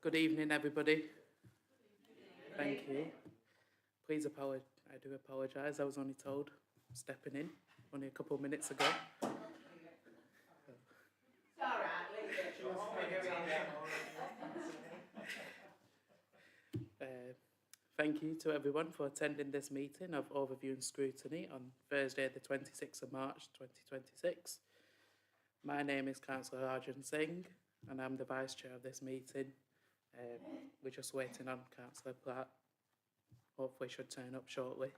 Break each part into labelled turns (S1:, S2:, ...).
S1: Good evening, everybody. Thank you. Please apologise. I do apologise. I was only told stepping in only a couple of minutes ago.
S2: It's all right, leave it.
S1: Thank you to everyone for attending this meeting of Overview and Scrutiny on Thursday, the 26th of March 2026. My name is Councillor Arjun Singh and I'm the Vice Chair of this meeting. We're just waiting on Councillor Platt. Hopefully should turn up shortly.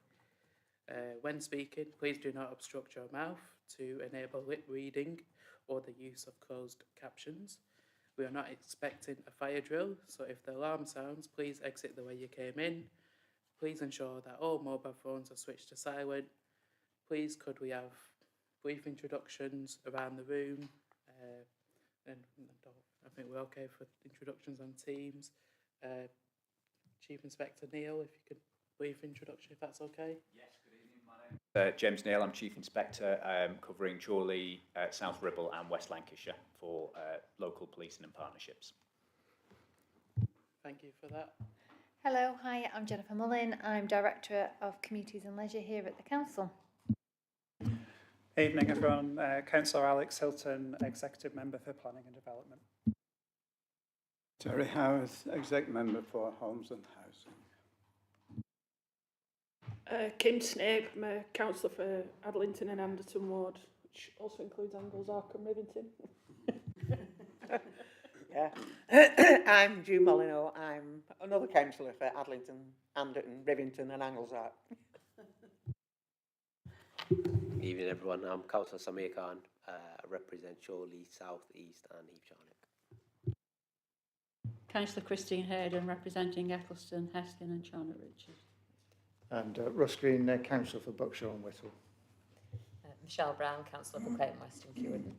S1: When speaking, please do not obstruct your mouth to enable lip reading or the use of closed captions. We are not expecting a fire drill, so if the alarm sounds, please exit the way you came in. Please ensure that all mobile phones are switched to silent. Please could we have brief introductions around the room? And I think we're okay for introductions on Teams. Chief Inspector Neil, if you could brief introduction, if that's okay.
S3: Yes, good evening. My name is James Neil. I'm Chief Inspector covering Chorley, South Ribble and West Lancashire for local policing and partnerships.
S1: Thank you for that.
S4: Hello, hi, I'm Jennifer Mullin. I'm Director of Communities and Leisure here at the Council.
S5: Evening everyone, Councillor Alex Hilton, Executive Member for Planning and Development.
S6: Terry Howarth, Exec Member for Homes and Housing.
S7: Kim Snape, I'm a councillor for Adlington and Anderton Ward, which also includes Anglezark and Rivington.
S2: Yeah. I'm June Molyneux. I'm another councillor for Adlington, Anderton, Rivington and Anglezark.
S8: Good evening everyone, I'm Councillor Samir Khan. I represent Chorley, South, East and Heath Charnock.
S9: Councillor Christine Hayden representing Eccleston, Heskin and Charnock Richard.
S10: And Russ Green, Councillor for Buckshall and Whittle.
S11: Michelle Brown, Councillor for Clayton West and Kewan.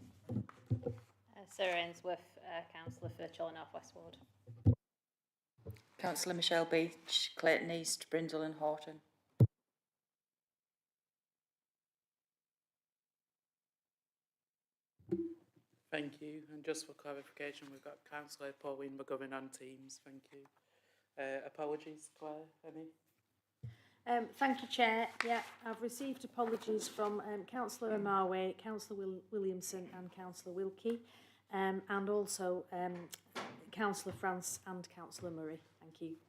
S12: Sarah Ainsworth, Councillor for Chorley North West Ward.
S13: Councillor Michelle Beach, Clayton East, Brindle and Horton.
S1: Thank you. And just for clarification, we've got Councillor Pauline McGovern on Teams. Thank you. Apologies, Claire, any?
S14: Thank you, Chair. Yeah, I've received apologies from Councillor Amarway, Councillor Williamson and Councillor Wilkie, and also Councillor France and Councillor Murray. Thank you.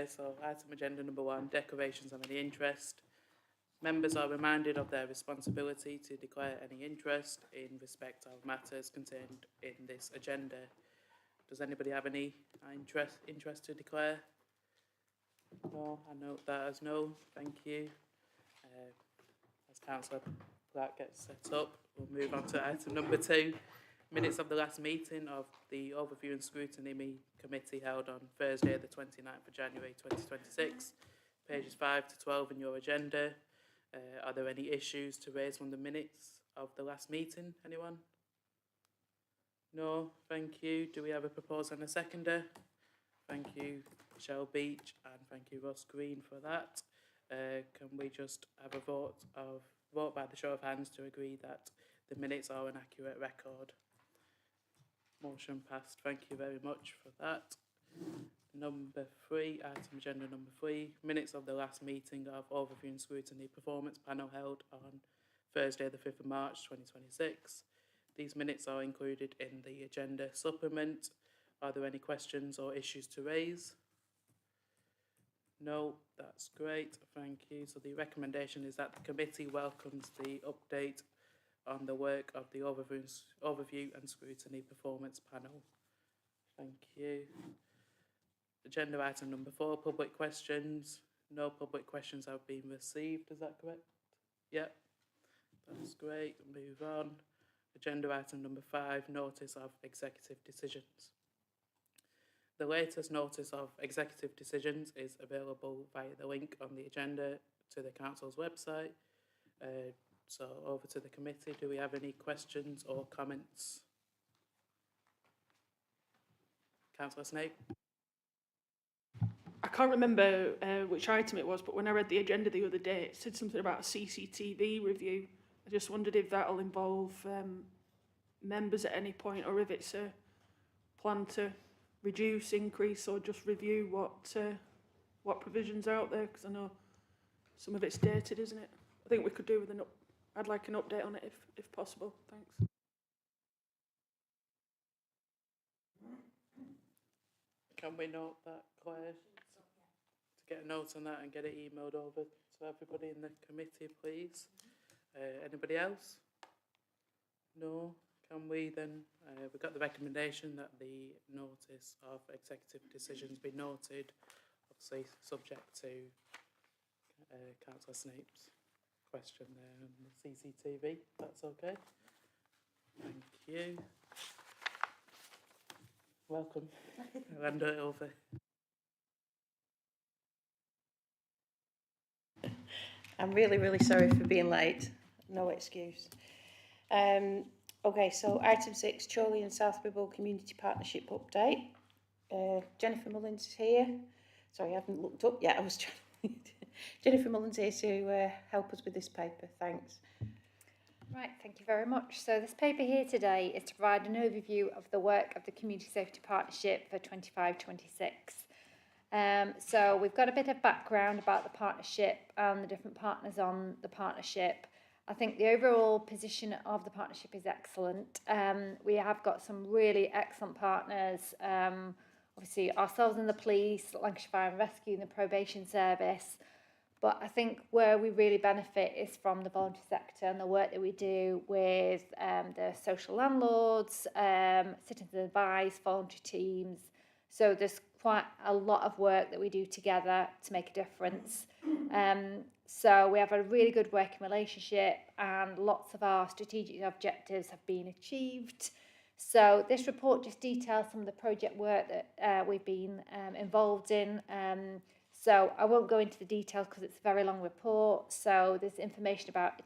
S1: So item agenda number 1, declarations of any interest. Members are reminded of their responsibility to declare any interest in respect of matters contained in this agenda. Does anybody have any interest to declare? No, I note that as no. Thank you. As Councillor Platt gets set up, we'll move on to item number 2. Minutes of the last meeting of the Overview and Scrutiny Committee held on Thursday, the 29th of January 2026. Pages 5 to 12 in your agenda. Are there any issues to raise on the minutes of the last meeting? Anyone? No, thank you. Do we have a proposer and a seconder? Thank you, Michelle Beach, and thank you, Ross Green, for that. Can we just have a vote by the show of hands to agree that the minutes are an accurate record? Motion passed. Thank you very much for that. Number 3, item agenda number 3, minutes of the last meeting of Overview and Scrutiny Performance Panel held on Thursday the 5th of March 2026. These minutes are included in the agenda supplement. Are there any questions or issues to raise? No, that's great, thank you. So the recommendation is that the committee welcomes the update on the work of the Overview and Scrutiny Performance Panel. Thank you. Agenda item number 4, public questions. No public questions have been received, is that correct? Yep, that's great, move on. Agenda item number 5, notice of executive decisions. The latest notice of executive decisions is available via the link on the agenda to the Council's website. So over to the committee, do we have any questions or comments? Councillor Snape?
S7: I can't remember which item it was, but when I read the agenda the other day, it said something about a CCTV review. I just wondered if that'll involve members at any point, or if it's a plan to reduce, increase, or just review what provisions are out there, because I know some of it's dated, isn't it? I think we could do with I'd like an update on it if possible. Thanks.
S1: Can we note that, Claire? To get a note on that and get it emailed over to everybody in the committee, please. Anybody else? No? Can we then, we've got the recommendation that the notice of executive decisions be noted, obviously subject to Councillor Snape's question there on the CCTV. That's okay. Thank you. Welcome. I'll hand it over.
S15: I'm really, really sorry for being late. No excuse. Okay, so item 6, Chorley and South Ribble Community Partnership update. Jennifer Mullins here. Sorry, I haven't looked up yet. I was trying. Jennifer Mullins here to help us with this paper. Thanks.
S4: Right, thank you very much. So this paper here today is to provide an overview of the work of the Community Safety Partnership for 25-26. So we've got a bit of background about the partnership and the different partners on the partnership. I think the overall position of the partnership is excellent. We have got some really excellent partners, obviously ourselves and the police, Lancashire Fire and Rescue and the probation service. But I think where we really benefit is from the voluntary sector and the work that we do with the social landlords, citizen advice, voluntary teams. So there's quite a lot of work that we do together to make a difference. So we have a really good working relationship and lots of our strategic objectives have been achieved. So this report just details some of the project work that we've been involved in. So I won't go into the details because it's a very long report. So there's information about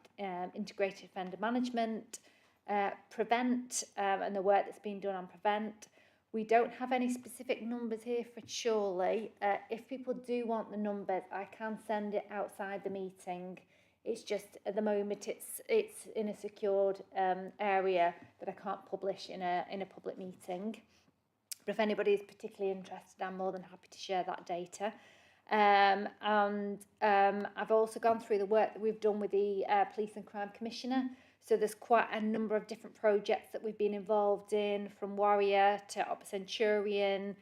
S4: integrated offender management, Prevent, and the work that's been done on Prevent. We don't have any specific numbers here for Chorley. If people do want the numbers, I can send it outside the meeting. It's just at the moment it's in a secured area that I can't publish in a public meeting. But if anybody is particularly interested, I'm more than happy to share that data. I've also gone through the work that we've done with the Police and Crime Commissioner. So there's quite a number of different projects that we've been involved in, from Warrior to Op Centurion.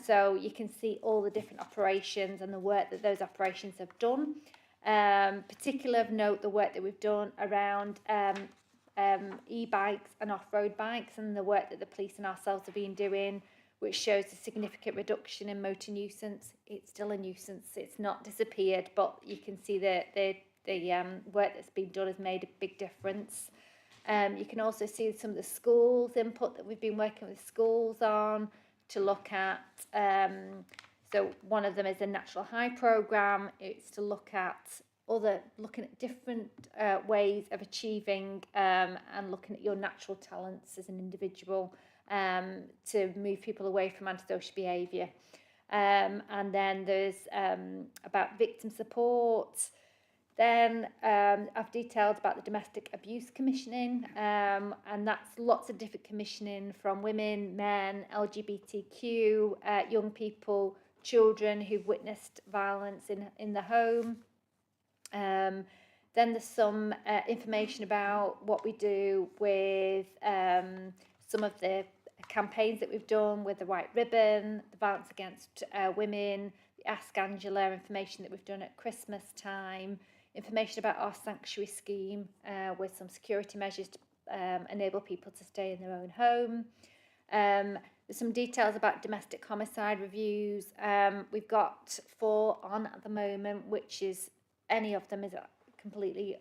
S4: So you can see all the different operations and the work that those operations have done. Particular of note, the work that we've done around e-bikes and off-road bikes and the work that the police and ourselves have been doing, which shows a significant reduction in motor nuisance. It's still a nuisance, it's not disappeared, but you can see that the work that's been done has made a big difference. You can also see some of the schools input that we've been working with schools on to look at. So one of them is a natural high programme. It's to look at looking at different ways of achieving and looking at your natural talents as an individual to move people away from antisocial behaviour. And then there's about victim support. Then I've detailed about the domestic abuse commissioning, and that's lots of different commissioning from women, men, LGBTQ, young people, children who've witnessed violence in the home. Then there's some information about what we do with some of the campaigns that we've done with the White Ribbon, the violence against women, the Ask Angela information that we've done at Christmas time, information about our sanctuary scheme with some security measures to enable people to stay in their own home. There's some details about domestic homicide reviews. We've got 4 on at the moment, which is, any of them is completely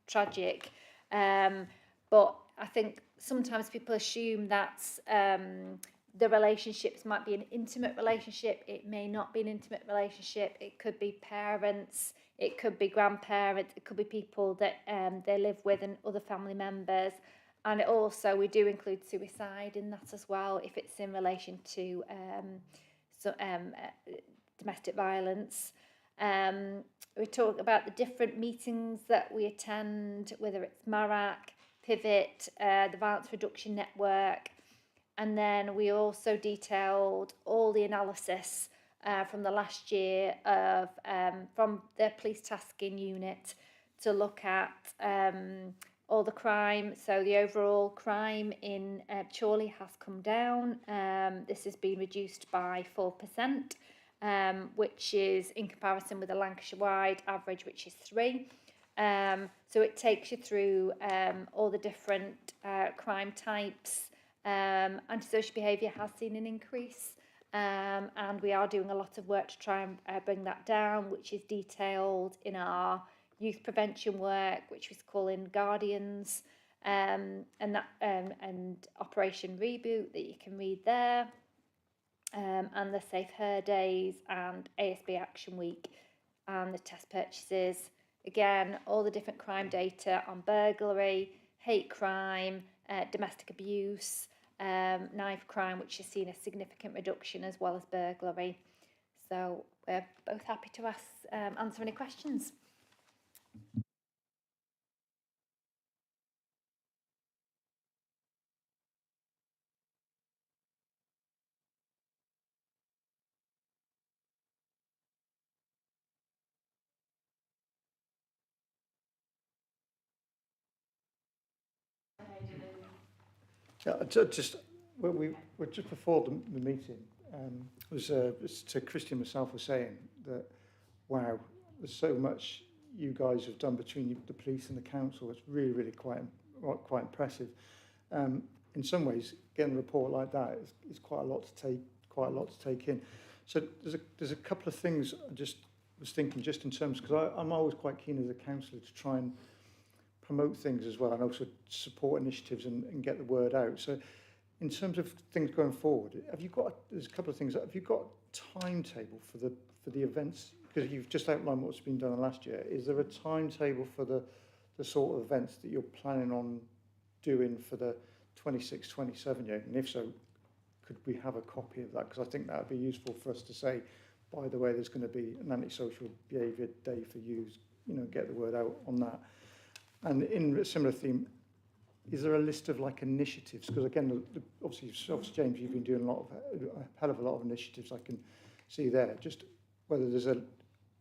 S4: tragic. But I think sometimes people assume that the relationships might be an intimate relationship. It may not be an intimate relationship. It could be parents, it could be grandparents, it could be people that they live with and other family members. And it also, we do include suicide in that as well, if it's in relation to domestic violence. We talk about the different meetings that we attend, whether it's MARAC, Pivot, the Violence Reduction Network, and then we also detailed all the analysis from the last year of from the police tasking unit to look at all the crime. So the overall crime in Chorley has come down. This has been reduced by 4%, which is in comparison with the Lancashire-wide average, which is 3%. So it takes you through all the different crime types. Antisocial behaviour has seen an increase, and we are doing a lot of work to try and bring that down, which is detailed in our youth prevention work, which is calling Guardians, and Operation Reboot that you can read there, and the Safe Her Days and ASB Action Week and the test purchases. Again, all the different crime data on burglary, hate crime, domestic abuse, knife crime, which has seen a significant reduction, as well as burglary. So we're both happy to answer any questions.
S10: Yeah, just when we were just before the meeting, was to Christian myself was saying that, wow, there's so much you guys have done between the police and the council. It's really quite impressive. In some ways, getting a report like that is quite a lot to take in. So there's a couple of things I just was thinking, just in terms, because I'm always quite keen as a councillor to try and promote things as well, and also support initiatives and get the word out. So in terms of things going forward, there's a couple of things, have you got a timetable for the events? Because you've just outlined what's been done last year. Is there a timetable for the sort of events that you're planning on doing for the 26-27 year? And if so, could we have a copy of that? Because I think that would be useful for us to say, by the way, there's going to be an antisocial behaviour day for you, get the word out on that. And in a similar theme, is there a list of like initiatives? Because again, obviously, James, you've been doing a hell of a lot of initiatives I can see there. Just whether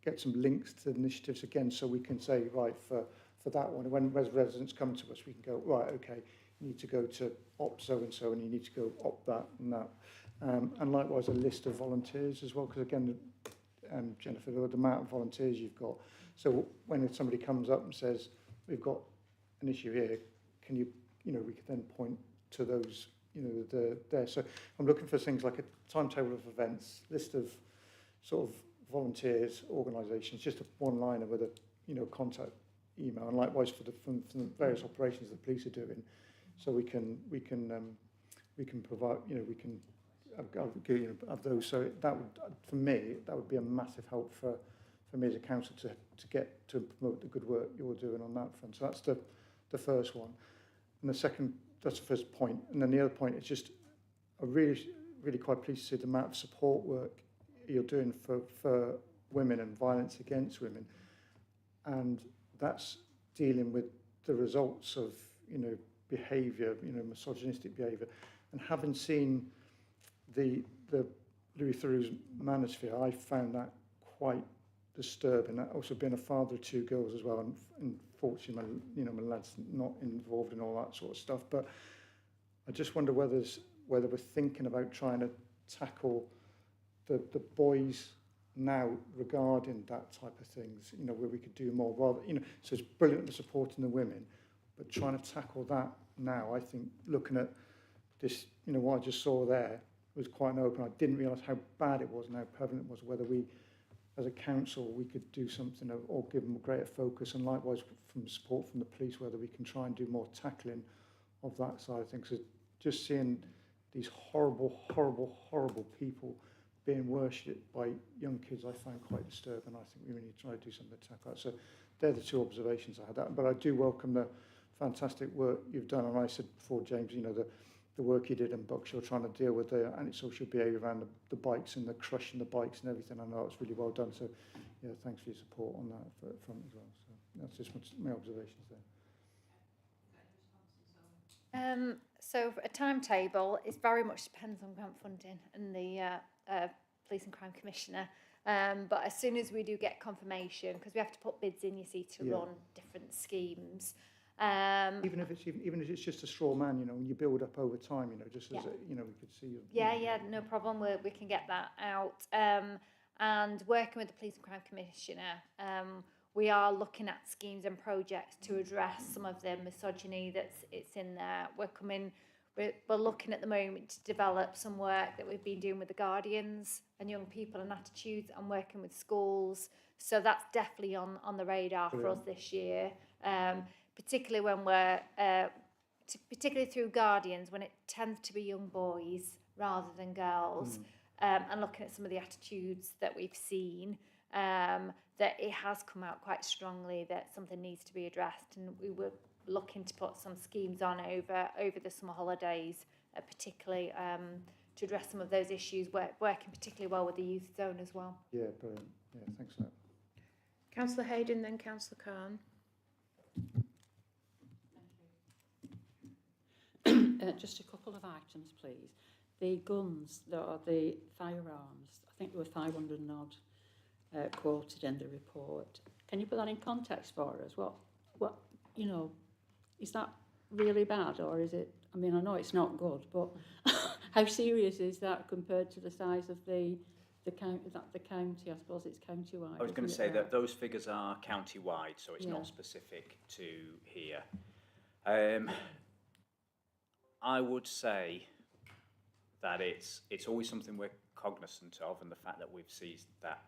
S10: get some links to initiatives again, so we can say, right, for that one, when residents come to us, we can go, right, okay, you need to go to opt so-and-so, and you need to go opt that and that. And likewise, a list of volunteers as well, because again, Jennifer, the amount of volunteers you've got. So when somebody comes up and says, we've got an issue here, can you, we could then point to those, there. So I'm looking for things like a timetable of events, list of sort of volunteers, organisations, just a one-liner with a, contact email, and likewise from the various operations the police are doing, so we can provide, we can have those. So that would, for me, that would be a massive help for me as a council to get to promote the good work you're doing on that front. So that's the first one. And the second, that's the first point. And then the other point is just, I'm really quite pleased to see the amount of support work you're doing for women and violence against women. And that's dealing with the results of, behaviour, misogynistic behaviour. And having seen the Louis Theroux's manosphere, I found that quite disturbing. Also being a father of 2 girls as well, and fortunately, my lad's not involved in all that sort of stuff. But I just wonder whether we're thinking about trying to tackle the boys now regarding that type of things, where we could do more. Rather, so it's brilliant the supporting the women, but trying to tackle that now, I think, looking at this, what I just saw there was quite an open. I didn't realise how bad it was and how prevalent it was, whether we, as a council, we could do something or give them a greater focus, and likewise from support from the police, whether we can try and do more tackling of that side of things. So just seeing these horrible people being worshipped by young kids, I find quite disturbing. I think we really need to try to do something to tackle that. So they're the 2 observations I had. That, but I do welcome the fantastic work you've done. And I said before, James, the work you did in Buckshall, trying to deal with the antisocial behaviour around the bikes and the crushing the bikes and everything. I know it's really well done. So, yeah, thanks for your support on that front as well. So that's just my observations there.
S4: So a timetable, it very much depends on grant funding and the Police and Crime Commissioner. But as soon as we do get confirmation, because we have to put bids in, you see, to run different schemes.
S10: Even if it's just a straw man, you know, when you build up over time, you know, just as you know, we could see.
S4: No problem. We can get that out. And working with the Police and Crime Commissioner, we are looking at schemes and projects to address some of the misogyny it's in there. We're looking at the moment to develop some work that we've been doing with the Guardians and young people and attitudes, and working with schools. So that's definitely on the radar for us this year. Particularly when particularly through Guardians, when it tends to be young boys rather than girls, and looking at some of the attitudes that we've seen, that it has come out quite strongly that something needs to be addressed, and we were looking to put some schemes on over the summer holidays, particularly to address some of those issues, working particularly well with the youth zone as well.
S10: Yeah, brilliant. Yeah, thanks for that.
S15: Councillor Hayden, then Councillor Khan.
S9: Just a couple of items, please. The guns, or the firearms, I think there were 500 and odd quoted in the report. Can you put that in context for us? What you know, is that really bad, or is it? I mean, I know it's not good, but how serious is that compared to the size of the county? I suppose it's county-wide.
S3: I was going to say that those figures are county-wide, so it's not specific to here. I would say that it's always something we're cognizant of, and the fact that we've seized that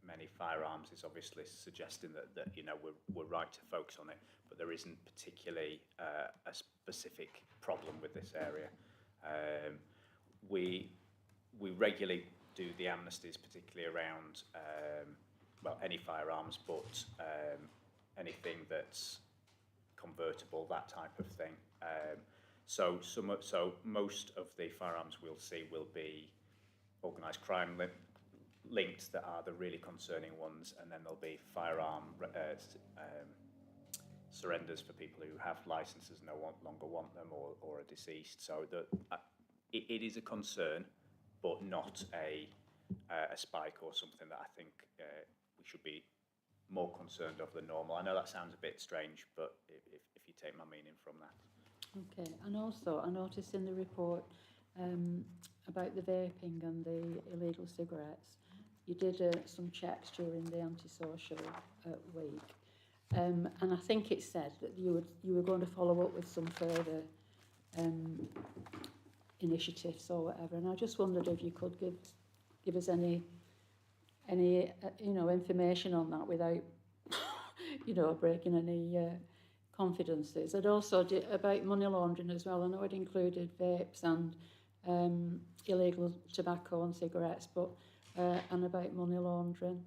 S3: many firearms is obviously suggesting that you know we're right to focus on it, but there isn't particularly a specific problem with this area. We regularly do the amnesties, particularly around well, any firearms, but anything that's convertible, that type of thing. So most of the firearms we'll see will be organised crime linked, that are the really concerning ones, and then there'll be firearm surrenders for people who have licences and no longer want them, or are deceased. So it is a concern, but not a spike or something that I think we should be more concerned of than normal. I know that sounds a bit strange, but if you take my meaning from that.
S9: Okay, and also I noticed in the report about the vaping and the illegal cigarettes, you did some checks during the antisocial week, and I think it said that you were going to follow up with some further initiatives or whatever, and I just wondered if you could give us any you know, information on that without you know, breaking any confidences. And also about money laundering as well. I know it included vapes and illegal tobacco and cigarettes, but and about money laundering.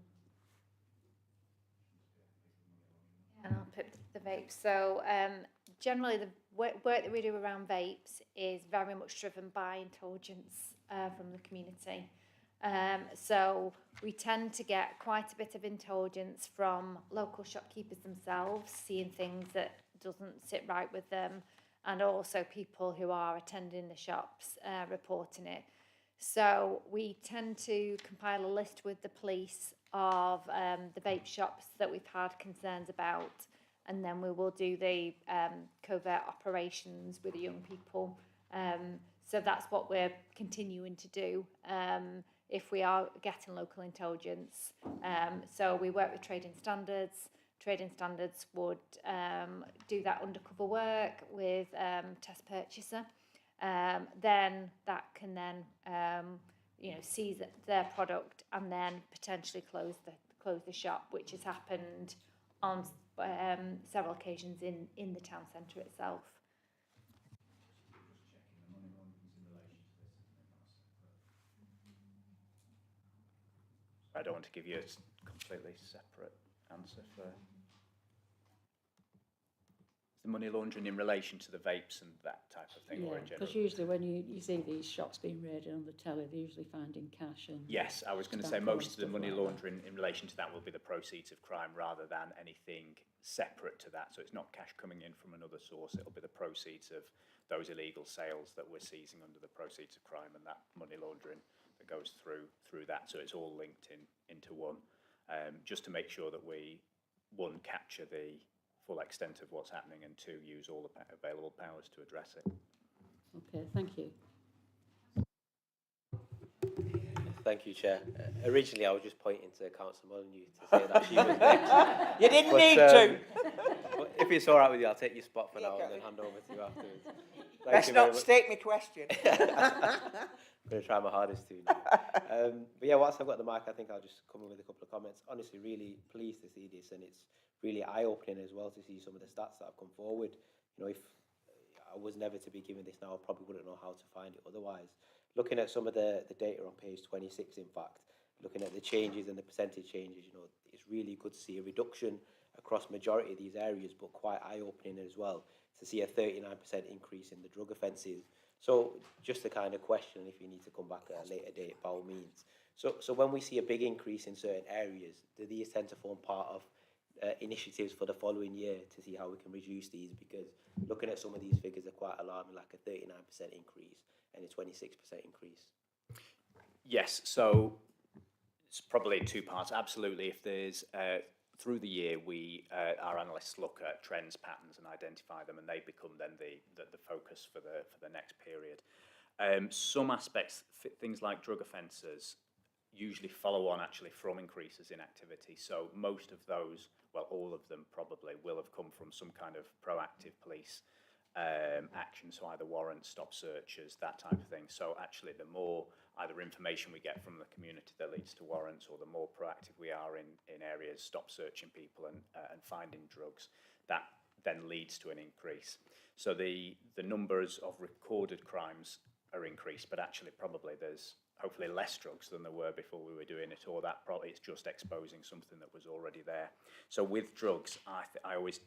S4: And I'll put the vapes. So generally the work that we do around vapes is very much driven by intelligence from the community. So we tend to get quite a bit of intelligence from local shopkeepers themselves, seeing things that doesn't sit right with them, and also people who are attending the shops reporting it. So we tend to compile a list with the police of the vape shops that we've had concerns about, and then we will do the covert operations with the young people. So that's what we're continuing to do if we are getting local intelligence. So we work with Trading Standards. Trading Standards would do that undercover work with test purchaser. Then that can then you know, seize their product and then potentially close the shop, which has happened on several occasions in the town centre itself.
S3: I don't want to give you a completely separate answer for. Is the money laundering in relation to the vapes and that type of thing, or in general?
S9: Because usually when you see these shops being raided on the telly, they're usually finding cash and...
S3: Yes, I was going to say most of the money laundering in relation to that will be the proceeds of crime rather than anything separate to that. So it's not cash coming in from another source, it'll be the proceeds of those illegal sales that we're seizing under the proceeds of crime and that money laundering that goes through that. So it's all linked into one, just to make sure that we, one, capture the full extent of what's happening, and two, use all the available powers to address it.
S9: Okay, thank you.
S8: Thank you, Chair. Originally, I was just pointing to Councillor Molyneux to say that she was next.
S2: You didn't need to.
S8: But if it's all right with you, I'll take your spot for now and then hand over to you afterwards.
S2: Let's not state me question.
S8: I'm going to try my hardest to now. But yeah, whilst I've got the mic, I think I'll just come in with a couple of comments. Honestly, really pleased to see this, and it's really eye-opening as well to see some of the stats that have come forward. You know, if I was never to be given this now, I probably wouldn't know how to find it otherwise. Looking at some of the data on page 26, in fact, looking at the changes and the percentage changes, you know, it's really good to see a reduction across majority of these areas, but quite eye-opening as well to see a 39% increase in the drug offences. So just a kind of question, if you need to come back at a later date, by all means. So when we see a big increase in certain areas, do these tend to form part of initiatives for the following year to see how we can reduce these? Because looking at some of these figures are quite alarming, like a 39% increase and a 26% increase.
S3: Yes, so it's probably two parts. Absolutely, if there's through the year, our analysts look at trends, patterns, and identify them, and they become then the focus for the next period. Some aspects, things like drug offences, usually follow on actually from increases in activity. So most of those, well, all of them probably will have come from some kind of proactive police action, so either warrants, stop searches, that type of thing. So actually the more either information we get from the community that leads to warrants, or the more proactive we are in areas, stop searching people and finding drugs, that then leads to an increase. So the numbers of recorded crimes are increased, but actually probably there's hopefully less drugs than there were before we were doing it, or that probably it's just exposing something that was already there. So with drugs, I always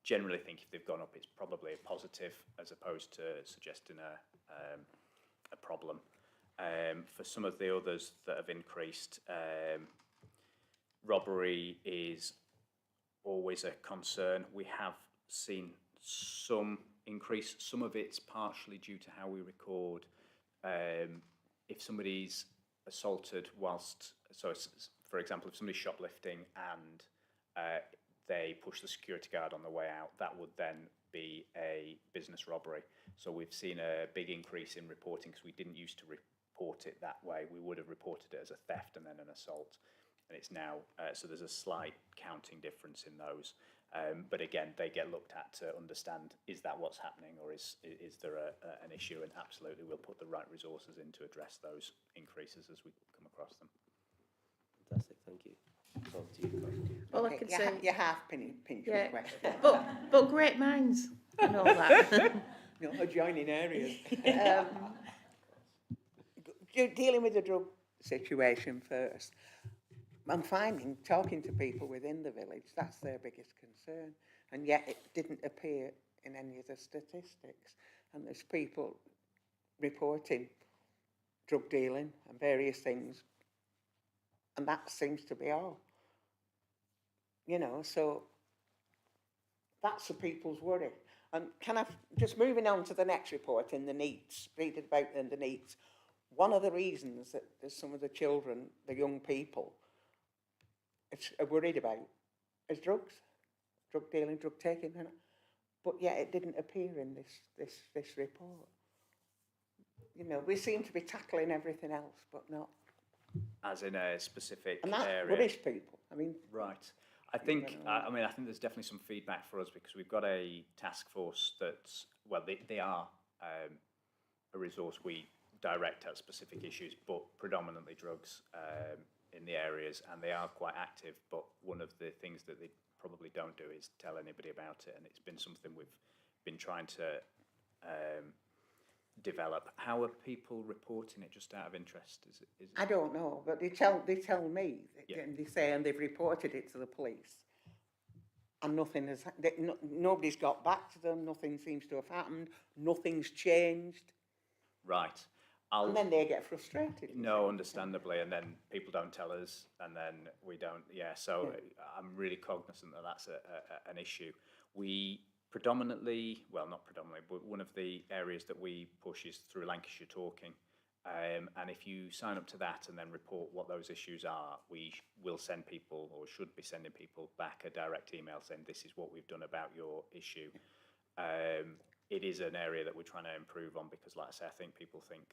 S3: generally think if they've gone up, it's probably a positive as opposed to suggesting a problem. For some of the others that have increased, robbery is always a concern. We have seen some increase. Some of it's partially due to how we record. If somebody's assaulted whilst, so for example, if somebody's shoplifting and they push the security guard on the way out, that would then be a business robbery. So we've seen a big increase in reporting because we didn't used to report it that way. We would have reported it as a theft and then an assault. And it's now, so there's a slight counting difference in those. But again, they get looked at to understand, is that what's happening, or is there an issue? And absolutely, we'll put the right resources in to address those increases as we come across them.
S8: Fantastic, thank you.
S15: Well, I can say
S2: you're half pinching
S15: yeah,
S2: question.
S15: but great minds and all that.
S2: You know, adjoining areas. Dealing with the drug situation first. I'm finding, talking to people within the village, that's their biggest concern. And yet it didn't appear in any of the statistics. And there's people reporting drug dealing and various things. And that seems to be all. You know, so that's the people's worry. And just moving on to the next report in the NEETs, read about in the NEETs. One of the reasons that there's some of the children, the young people, are worried about is drugs, drug dealing, drug taking, but yet it didn't appear in this report. You know, we seem to be tackling everything else, but not.
S3: As in a specific
S2: and that
S3: area.
S2: worries people. I mean,
S3: right. I think I think there's definitely some feedback for us because we've got a task force that's, well, they are a resource we direct at specific issues, but predominantly drugs in the areas, and they are quite active. But one of the things that they probably don't do is tell anybody about it, and it's been something we've been trying to develop. How are people reporting it, just out of interest? Is it?
S2: I don't know, but they tell me,
S3: Yeah.
S2: and they say, and they've reported it to the police. and nothing has, nobody's got back to them, nothing seems to have happened, nothing's changed,
S3: Right.
S2: and then they get frustrated.
S3: No, understandably, and then people don't tell us, and then we don't. Yeah, so I'm really cognizant that that's an issue. We predominantly, well, not predominantly, but one of the areas that we push is through Lancashire Talking. And if you sign up to that and then report what those issues are, we will send people, or should be sending people, back a direct email saying this is what we've done about your issue. It is an area that we're trying to improve on because, like I say, I think people think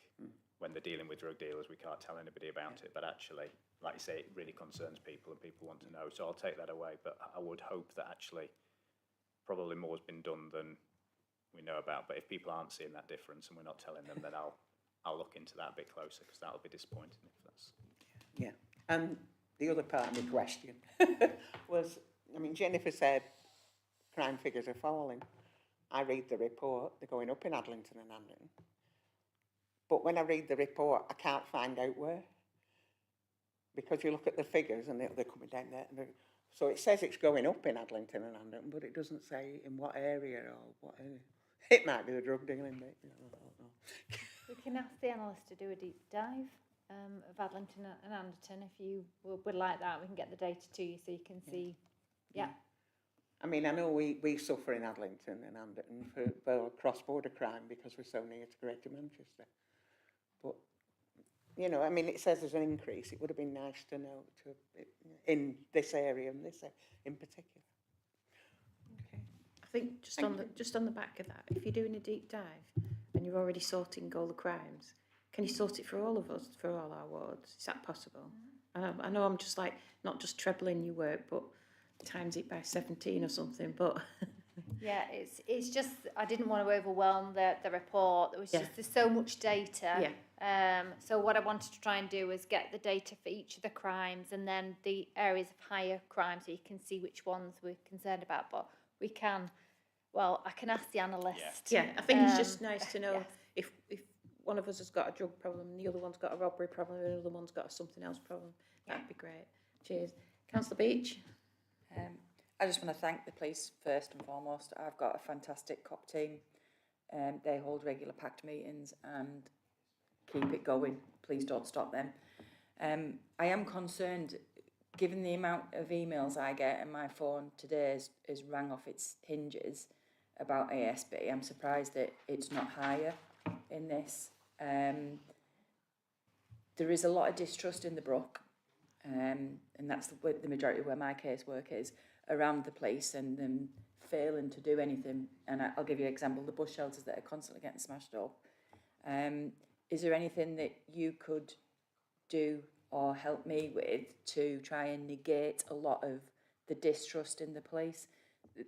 S3: when they're dealing with drug dealers, we can't tell anybody about it. But actually, like you say, it really concerns people and people want to know. So I'll take that away. But I would hope that actually probably more's been done than we know about. But if people aren't seeing that difference and we're not telling them, then I'll look into that a bit closer because that'll be disappointing if that's...
S2: Yeah, and the other part of the question was, I mean, Jennifer said crime figures are falling. I read the report, they're going up in Adlington and Andon. But when I read the report, I can't find out where. Because you look at the figures and they're coming down there. So it says it's going up in Adlington and Andon, but it doesn't say in what area or what area. It might be the drug dealing bit, I don't know.
S4: We can ask the analyst to do a deep dive of Adlington and Anderton. If you would like that, we can get the data to you so you can see. Yeah.
S2: I mean, I know we suffer in Adlington and Anderton for cross-border crime because we're so near to Greater Manchester. But, you know, I mean, it says there's an increase. It would have been nice to know in this area and this in particular.
S15: Okay. I think just on the back of that, if you're doing a deep dive and you're already sorting all the crimes, can you sort it for all of us, for all our wards? Is that possible? I know I'm just like, not just trebling your work, but times it by 17 or something, but...
S4: Yeah, it's just, I didn't want to overwhelm the report. There was just, there's so much data.
S15: Yeah.
S4: So what I wanted to try and do was get the data for each of the crimes and then the areas of higher crime so you can see which ones we're concerned about. But we can, well, I can ask the analyst.
S15: Yeah, I think it's just nice to know if one of us has got a drug problem, the other one's got a robbery problem, and the other one's got a something else problem. That'd be great. Cheers. Councillor Beach?
S13: I just want to thank the police first and foremost. I've got a fantastic cop team. They hold regular packed meetings and keep it going. Please don't stop them. I am concerned, given the amount of emails I get, and my phone today is rang off its hinges about ASB. I'm surprised that it's not higher in this. There is a lot of distrust in the Brook, and that's the majority of where my casework is, around the police and them failing to do anything. And I'll give you an example, the bus shelters that are constantly getting smashed up. Is there anything that you could do or help me with to try and negate a lot of the distrust in the police?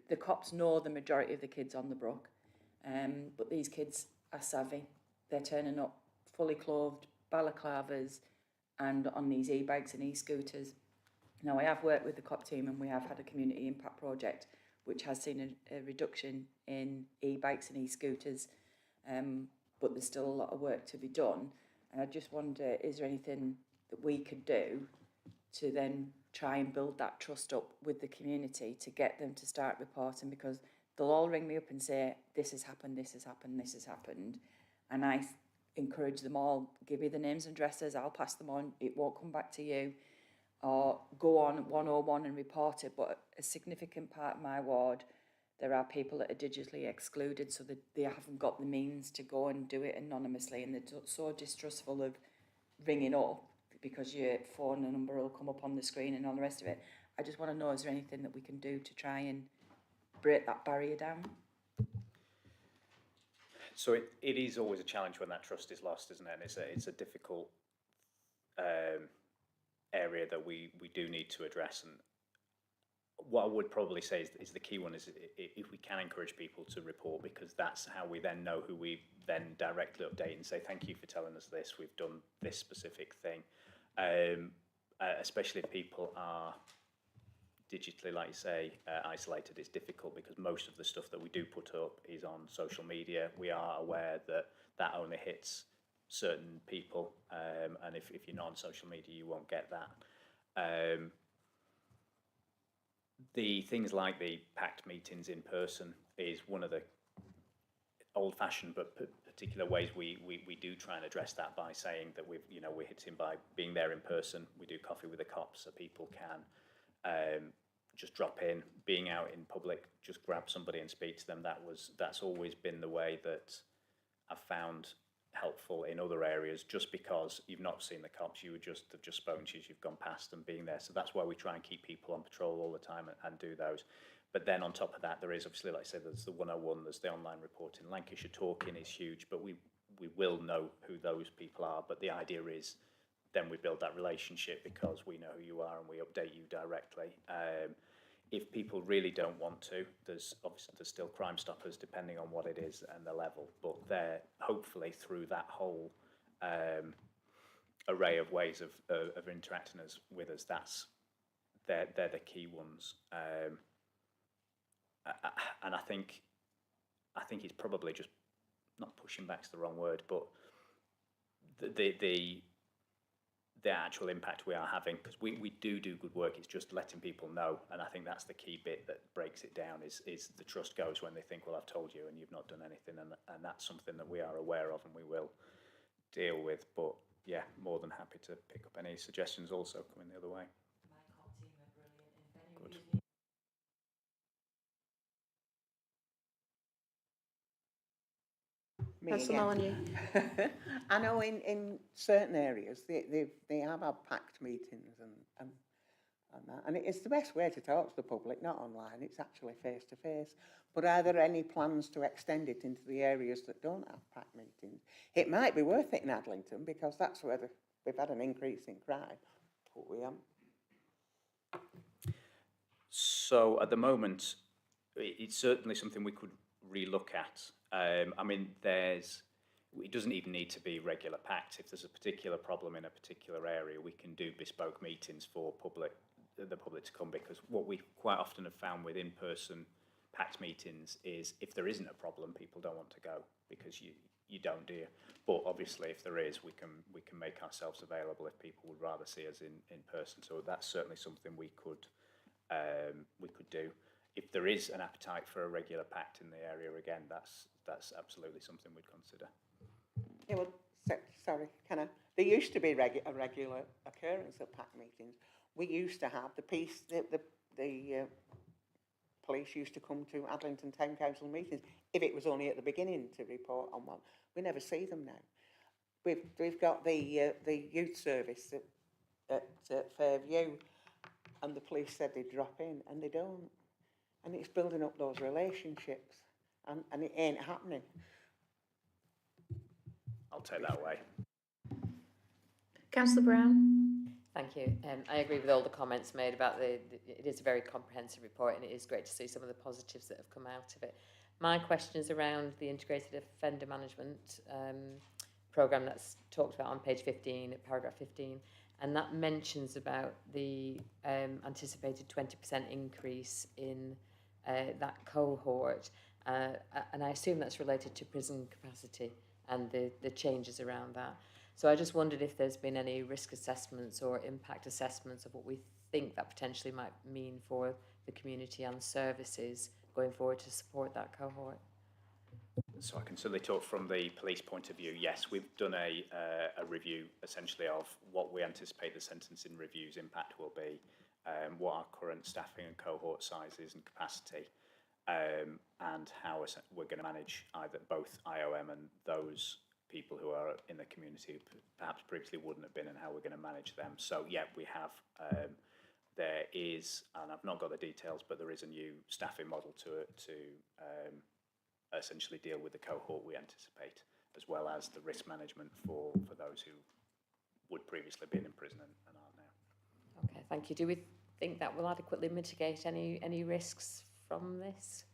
S13: The cops know the majority of the kids on the Brook, but these kids are savvy. They're turning up fully clothed, balaclavas, and on these e-bikes and e-scooters. Now, I have worked with the COP team and we have had a community impact project which has seen a reduction in e-bikes and e-scooters, but there's still a lot of work to be done. And I just wonder, is there anything that we could do to then try and build that trust up with the community to get them to start reporting? Because they'll all ring me up and say, this has happened, this has happened, this has happened. And I encourage them all, give me the names and addresses, I'll pass them on, it won't come back to you. Or go on 101 and report it. But a significant part of my ward, there are people that are digitally excluded, so that they haven't got the means to go and do it anonymously, and they're so distrustful of ringing up because your phone number will come up on the screen and all the rest of it. I just want to know, is there anything that we can do to try and break that barrier down?
S3: So it is always a challenge when that trust is lost, isn't it? And it's a difficult area that we do need to address. And what I would probably say is the key one is if we can encourage people to report, because that's how we then know who we then directly update and say, thank you for telling us this, we've done this specific thing. Especially if people are digitally, like you say, isolated, it's difficult because most of the stuff that we do put up is on social media. We are aware that only hits certain people, and if you're not on social media, you won't get that. the things like the packed meetings in person is one of the old-fashioned but particular ways we do try and address that by saying that we're hitting by being there in person. We do coffee with the cops so people can just drop in, being out in public, just grab somebody and speak to them. That's always been the way that I've found helpful in other areas, just because you've not seen the cops, you would just have just spoken to you as you've gone past and being there. So that's why we try and keep people on patrol all the time and do those. But then on top of that, there is obviously, like I said, there's the 101, there's the online reporting. Lancashire Talking is huge, but we will know who those people are. But the idea is then we build that relationship because we know who you are and we update you directly. If people really don't want to, there's still Crime Stoppers depending on what it is and the level, but they're hopefully through that whole array of ways of interacting with us, they're the key ones. And I think it's probably just, not pushing back's the wrong word, but the actual impact we are having, because we do good work, it's just letting people know. And I think that's the key bit that breaks it down, is the trust goes when they think, well, I've told you and you've not done anything, and that's something that we are aware of and we will deal with. But yeah, more than happy to pick up any suggestions also coming the other way. Good.
S2: I know in certain areas they have had packed meetings and that, and it's the best way to talk to the public, not online. It's actually face to face. But are there any plans to extend it into the areas that don't have packed meetings? It might be worth it in Adlington because that's where we've had an increase in crime, but we haven't.
S3: So at the moment, it's certainly something we could relook at. I mean, it doesn't even need to be regular packed. If there's a particular problem in a particular area, we can do bespoke meetings for the public to come, because what we quite often have found with in-person packed meetings is if there isn't a problem, people don't want to go because you don't, do you? But obviously if there is, we can make ourselves available if people would rather see us in person. So that's certainly something we could do. If there is an appetite for a regular pact in the area, again, that's absolutely something we'd consider.
S2: Yeah, well, sorry, can I? There used to be a regular occurrence of pact meetings. We used to have the police used to come to Adlington Town Council meetings if it was only at the beginning to report on one. We never see them now. We've got the youth service at Fairview, and the police said they'd drop in, and they don't. And it's building up those relationships, and it ain't happening.
S3: I'll take that away.
S15: Councillor Brown.
S11: Thank you. I agree with all the comments made about it is a very comprehensive report, and it is great to see some of the positives that have come out of it. My question is around the integrated offender management programme that's talked about on page 15, paragraph 15, and that mentions about the anticipated 20% increase in that cohort, and I assume that's related to prison capacity and the changes around that. So I just wondered if there's been any risk assessments or impact assessments of what we think that potentially might mean for the community and services going forward to support that cohort.
S3: So I can certainly talk from the police point of view. Yes, we've done a review essentially of what we anticipate the sentencing review's impact will be, what our current staffing and cohort sizes and capacity, and how we're going to manage either both IOM and those people who are in the community who perhaps previously wouldn't have been, and how we're going to manage them. So yeah, we have, there is, and I've not got the details, but there is a new staffing model to essentially deal with the cohort we anticipate, as well as the risk management for those who would previously been in prison and aren't now.
S11: Okay, thank you. Do we think that will adequately mitigate any risks from this?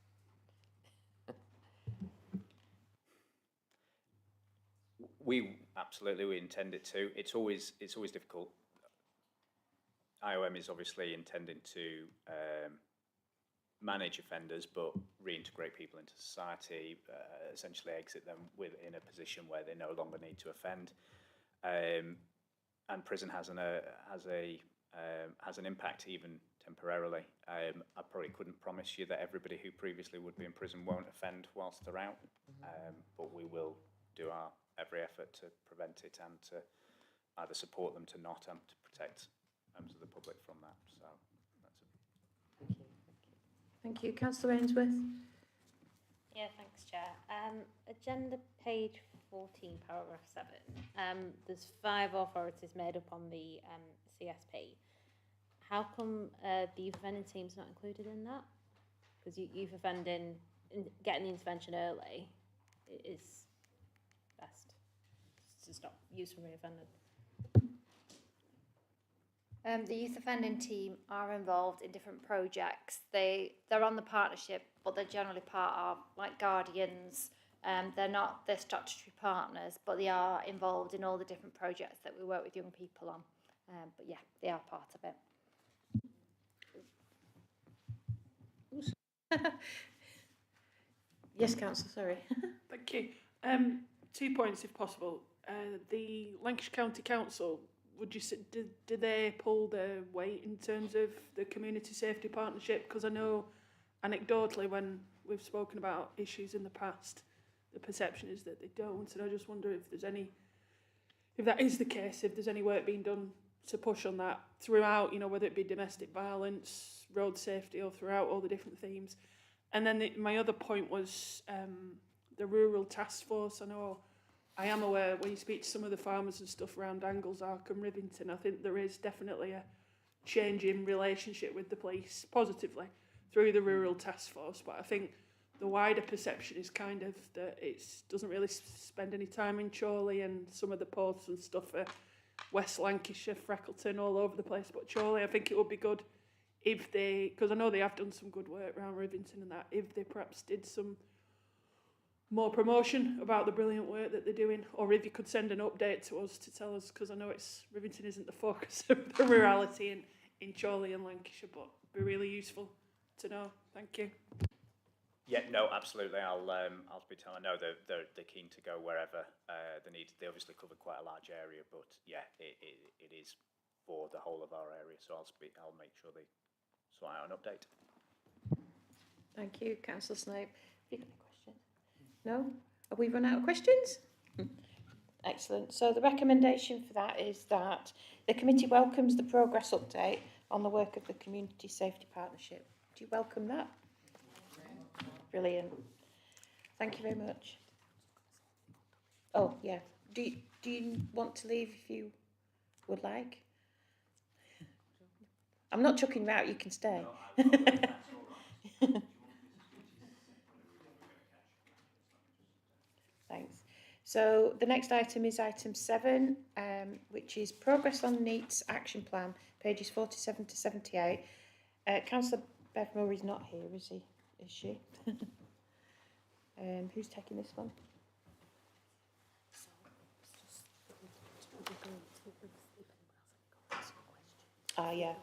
S3: We intend it to. It's always difficult. IOM is obviously intending to manage offenders, but reintegrate people into society, essentially exit them in a position where they no longer need to offend. And prison has a has an impact even temporarily. I probably couldn't promise you that everybody who previously would be in prison won't offend whilst they're out, but we will do our every effort to prevent it and to either support them to not and to protect members of the public from that. So that's a...
S15: Thank you. Councillor Ainsworth.
S12: Yeah, thanks, Chair. Agenda page 14, paragraph 7. There's 5 authorities made up on the CSP. How come the youth offending team's not included in that? Because youth offending, getting the intervention early is best to stop youth from reoffending.
S4: The youth offending team are involved in different projects. They're on the partnership, but they're generally part of like guardians. They're statutory partners, but they are involved in all the different projects that we work with young people on. But yeah, they are part of it.
S15: Yes, Councillor, sorry.
S7: Thank you. 2 points, if possible. The Lancashire County Council, would you say, do they pull their weight in terms of the community safety partnership? Because I know anecdotally when we've spoken about issues in the past, the perception is that they don't, and I just wonder if there's any, if that is the case, if there's any work being done to push on that throughout, you know, whether it be domestic violence, road safety, or throughout all the different themes. And then my other point was the rural task force. I am aware when you speak to some of the farmers and stuff around Anglesark and Rivington, I think there is definitely a change in relationship with the police positively through the rural task force. But I think the wider perception is kind of that it doesn't really spend any time in Chorley, and some of the posts and stuff are West Lancashire, Freckleton, all over the place. But Chorley, I think it would be good if they, because I know they have done some good work around Rivington and that, if they perhaps did some more promotion about the brilliant work that they're doing, or if you could send an update to us to tell us, because I know Rivington isn't the focus of the rurality in Chorley and Lancashire, but it'd be really useful to know. Thank you.
S3: Yeah, no, absolutely. I'll speak to them. I know they're keen to go wherever they need. They obviously cover quite a large area, but yeah, it is for the whole of our area. So I'll make sure they sort out an update.
S15: Thank you, Councillor Snape. Have you got any questions? No? Have we run out of questions? Excellent. So the recommendation for that is that the committee welcomes the progress update on the work of the Community Safety Partnership. Do you welcome that? Brilliant. Thank you very much. Oh, yeah. Do you want to leave if you would like? I'm not chucking you out, you can stay. Thanks. So the next item is item 7, which is progress on NEAT's action plan, pages 47 to 78. Councillor Bev Murray's not here, is he? Is she? Who's taking this one? Yeah.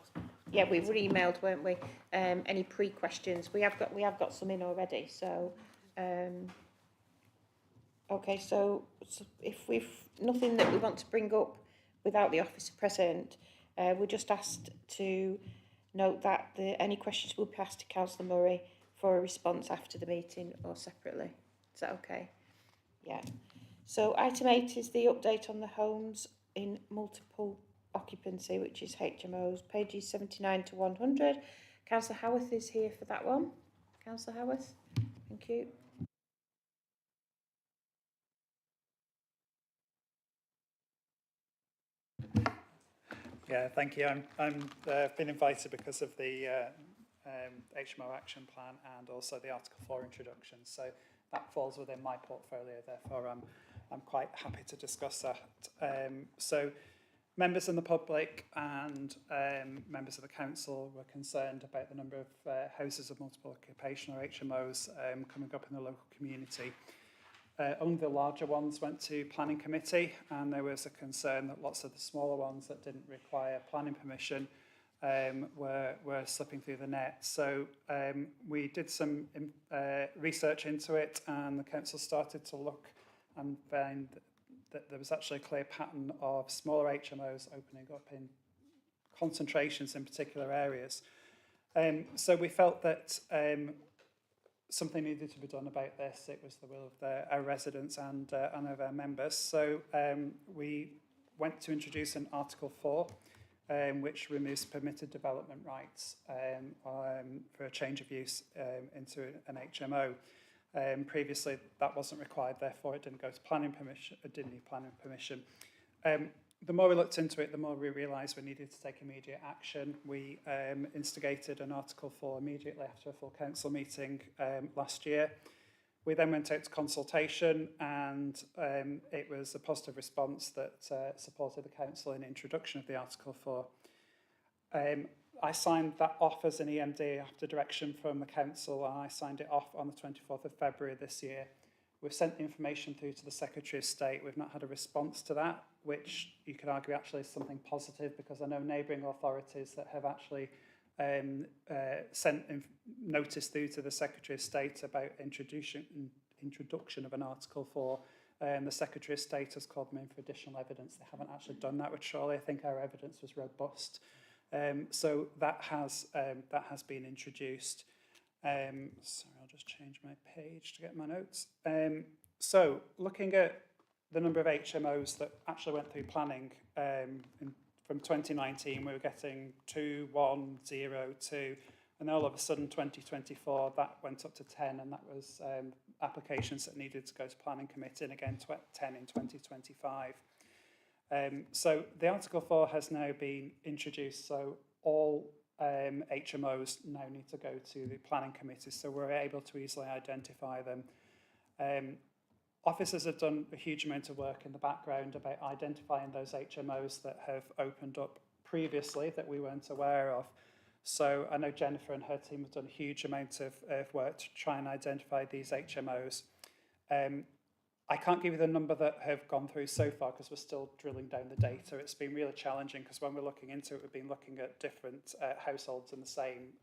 S15: Yeah, we were emailed, weren't we? Any pre-questions? We have got some in already. So, okay. So if we've nothing that we want to bring up without the officer present, we're just asked to note that any questions will be passed to Councillor Murray for a response after the meeting or separately. Is that okay? Yeah. So item 8 is the update on the homes in multiple occupancy, which is HMOs, pages 79 to 100. Councillor Howarth is here for that one. Councillor Howarth, thank you.
S5: Yeah, thank you. I've been invited because of the HMO action plan and also the Article 4 introduction. So that falls within my portfolio. Therefore, I'm quite happy to discuss that. So members in the public and members of the council were concerned about the number of houses of multiple occupation, or HMOs, coming up in the local community. Only the larger ones went to planning committee, and there was a concern that lots of the smaller ones that didn't require planning permission were slipping through the net. So we did some research into it, and the council started to look and found that there was actually a clear pattern of smaller HMOs opening up in concentrations in particular areas. So we felt that something needed to be done about this. It was the will of our residents and of our members. So we went to introduce an Article 4, which removes permitted development rights for a change of use into an HMO. Previously, that wasn't required, therefore it didn't go to planning permission. It didn't need planning permission. The more we looked into it, the more we realised we needed to take immediate action. We instigated an Article 4 immediately after a full council meeting last year. We then went out to consultation, and it was a positive response that supported the council in introduction of the Article 4. I signed that off as an EMD after direction from the council, and I signed it off on the 24th of February this year. We've sent the information through to the Secretary of State. We've not had a response to that, which you could argue actually is something positive, because I know neighbouring authorities that have actually sent notice through to the Secretary of State about introduction of an Article 4. The Secretary of State has called them in for additional evidence. They haven't actually done that with Chorley. I think our evidence was robust. So that has been introduced. Sorry, I'll just change my page to get my notes. So looking at the number of HMOs that actually went through planning, from 2019 we were getting 2, 1, 0, 2, and all of a sudden 2024 that went up to 10, and that was applications that needed to go to planning committee, and again 10 in 2025. So the Article 4 has now been introduced, so all HMOs now need to go to the planning committee, so we're able to easily identify them. Officers have done a huge amount of work in the background about identifying those HMOs that have opened up previously that we weren't aware of. So I know Jennifer and her team have done a huge amount of work to try and identify these HMOs. I can't give you the number that have gone through so far because we're still drilling down the data. It's been really challenging because when we're looking into it, we've been looking at different households in the same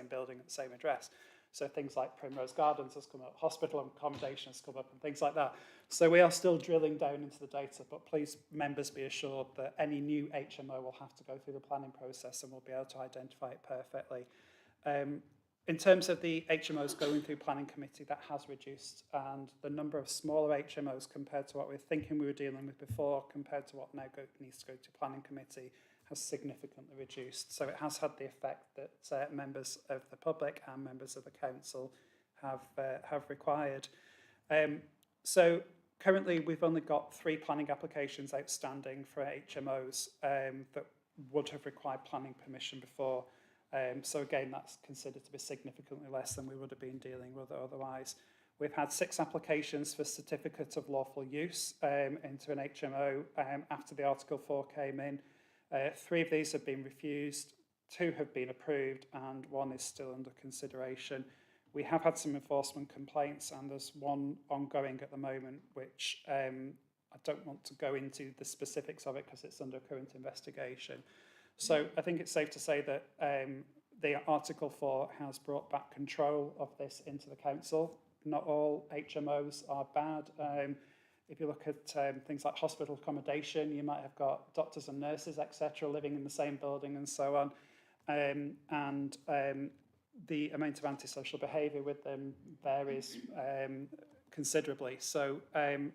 S5: building at the same address. So things like Primrose Gardens has come up, hospital accommodation has come up, and things like that. So we are still drilling down into the data, but please, members, be assured that any new HMO will have to go through the planning process and we'll be able to identify it perfectly. In terms of the HMOs going through planning committee, that has reduced, and the number of smaller HMOs compared to what we're thinking we were dealing with before, compared to what now needs to go to planning committee, has significantly reduced. So it has had the effect that members of the public and members of the council have required. So currently we've only got 3 planning applications outstanding for HMOs that would have required planning permission before. So again, that's considered to be significantly less than we would have been dealing with otherwise. We've had 6 applications for certificate of lawful use into an HMO after the Article 4 came in. 3 of these have been refused, 2 have been approved, and 1 is still under consideration. We have had some enforcement complaints, and there's one ongoing at the moment, which I don't want to go into the specifics of it because it's under current investigation. So I think it's safe to say that the Article 4 has brought back control of this into the council. Not all HMOs are bad. If you look at things like hospital accommodation, you might have got doctors and nurses, etc., living in the same building and so on. And the amount of antisocial behaviour with them varies considerably. So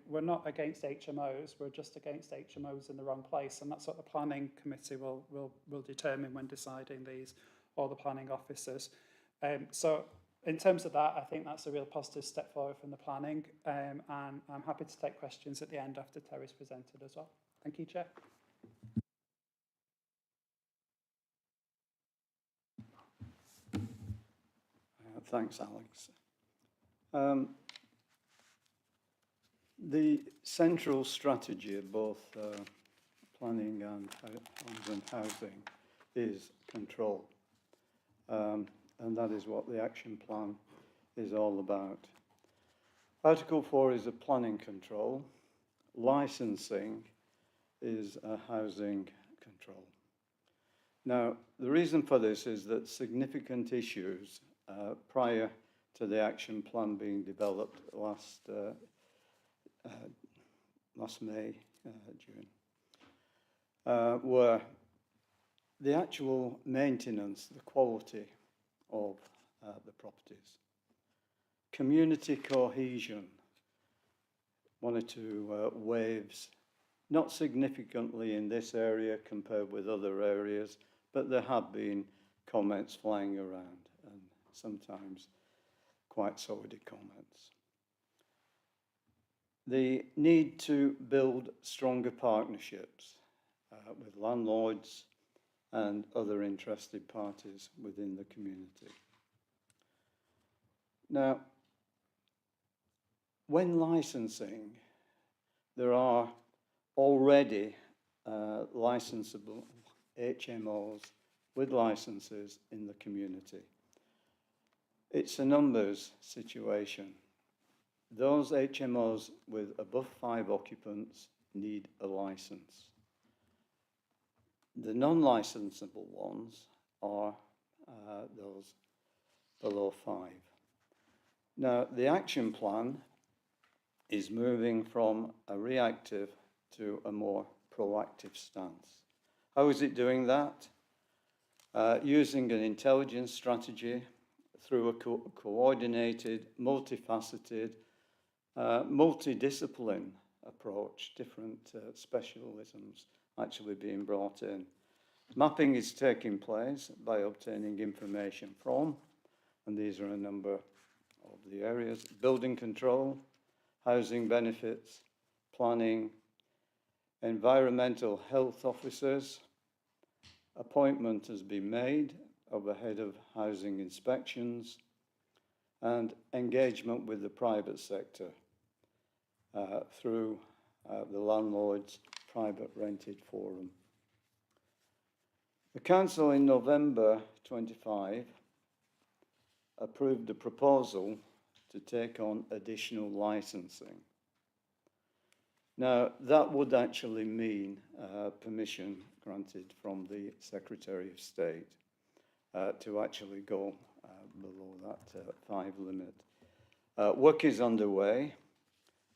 S5: we're not against HMOs, we're just against HMOs in the wrong place, and that's what the planning committee will determine when deciding these, or the planning officers. So in terms of that, I think that's a real positive step forward from the planning, and I'm happy to take questions at the end after Terry's presented as well. Thank you, Chair.
S6: Thanks, Alex. The central strategy of both planning and homes and housing is control. And that is what the action plan is all about. Article 4 is a planning control. Licensing is a housing control. Now, the reason for this is that significant issues prior to the action plan being developed last May, June, were the actual maintenance, the quality of the properties. Community cohesion, one or two waves, not significantly in this area compared with other areas, but there have been comments flying around, and sometimes quite sordid comments. The need to build stronger partnerships with landlords and other interested parties within the community. Now, when licensing, there are already licensable HMOs with licenses in the community. It's a numbers situation. Those HMOs with above 5 occupants need a license. The non-licensable ones are those below 5. Now, the action plan is moving from a reactive to a more proactive stance. How is it doing that? Using an intelligence strategy through a coordinated, multifaceted, multidiscipline approach, different specialisms actually being brought in. Mapping is taking place by obtaining information from, and these are a number of the areas, building control, housing benefits, planning, environmental health officers. Appointment has been made of a head of housing inspections, and engagement with the private sector through the Landlords Private Rented Forum. The Council in November 25 approved a proposal to take on additional licensing. Now, that would actually mean permission granted from the Secretary of State to actually go below that 5 limit. Work is underway.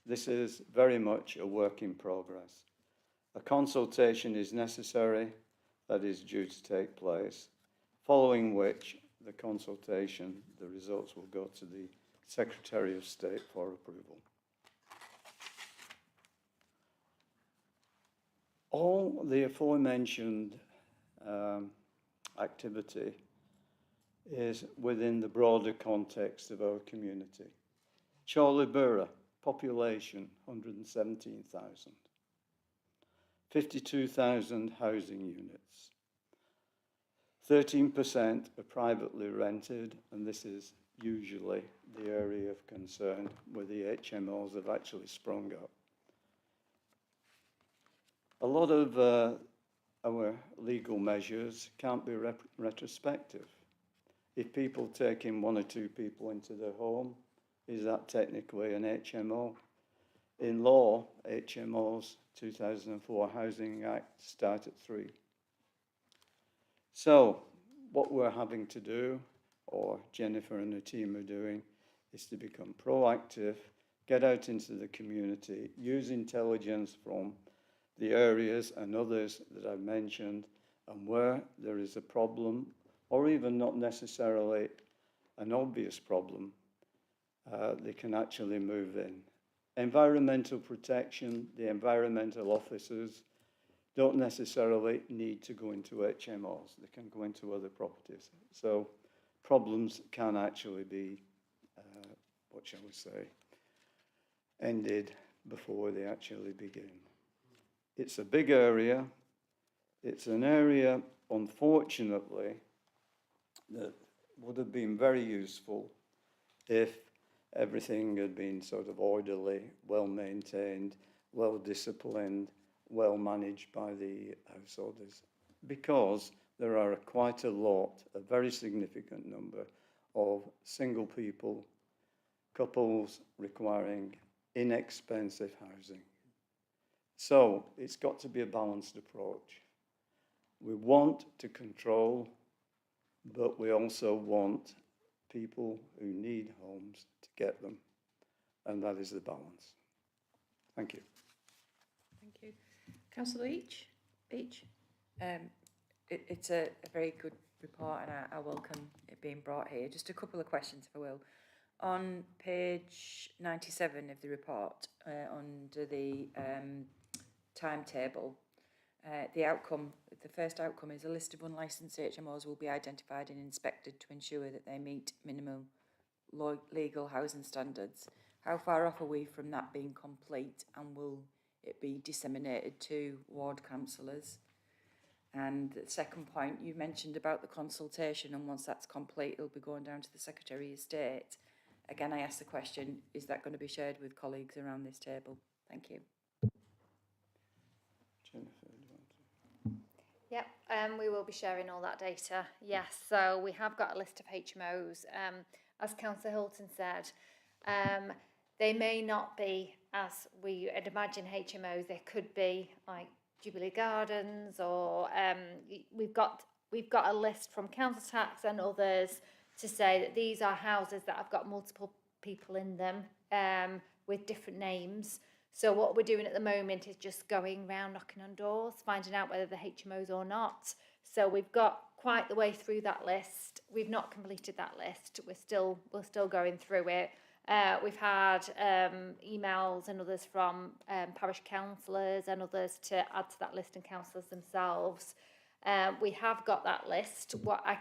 S6: This is very much a work in progress. A consultation is necessary that is due to take place, following which the consultation, the results will go to the Secretary of State for approval. All the aforementioned activity is within the broader context of our community. Chorley Borough, population 117,000. 52,000 housing units. 13% are privately rented, and this is usually the area of concern where the HMOs have actually sprung up. A lot of our legal measures can't be retrospective. If people take in 1 or 2 people into their home, is that technically an HMO? In law, HMOs, 2004 Housing Act, start at 3. So, what we're having to do, or Jennifer and her team are doing, is to become proactive, get out into the community, use intelligence from the areas and others that I've mentioned, and where there is a problem, or even not necessarily an obvious problem, they can actually move in. Environmental protection, the environmental officers don't necessarily need to go into HMOs. They can go into other properties. So problems can actually be, what shall we say, ended before they actually begin. It's a big area. It's an area, unfortunately, that would have been very useful if everything had been sort of orderly, well maintained, well disciplined, well managed by the householders, because there are quite a lot, a very significant number of single people, couples requiring inexpensive housing. So it's got to be a balanced approach. We want to control, but we also want people who need homes to get them, and that is the balance. Thank you.
S15: Thank you. Councillor Beach?
S13: It's a very good report, and I welcome it being brought here. Just a couple of questions, if I will. On page 97 of the report, under the timetable, the first outcome is a list of unlicensed HMOs will be identified and inspected to ensure that they meet minimum legal housing standards. How far off are we from that being complete, and will it be disseminated to ward councillors? And the second point, you mentioned about the consultation, and once that's complete, it'll be going down to the Secretary of State. Again, I ask the question, is that going to be shared with colleagues around this table? Thank you.
S6: Jennifer, do you want to?
S4: Yep, we will be sharing all that data. Yes, so we have got a list of HMOs. As Councillor Hilton said, they may not be as we would imagine HMOs. They could be like Jubilee Gardens, or we've got a list from Council Tax and others to say that these are houses that have got multiple people in them with different names. So what we're doing at the moment is just going round knocking on doors, finding out whether they're HMOs or not. So we've got quite the way through that list. We've not completed that list. We're still going through it. We've had emails and others from parish councillors and others to add to that list, and councillors themselves. We have got that list. What I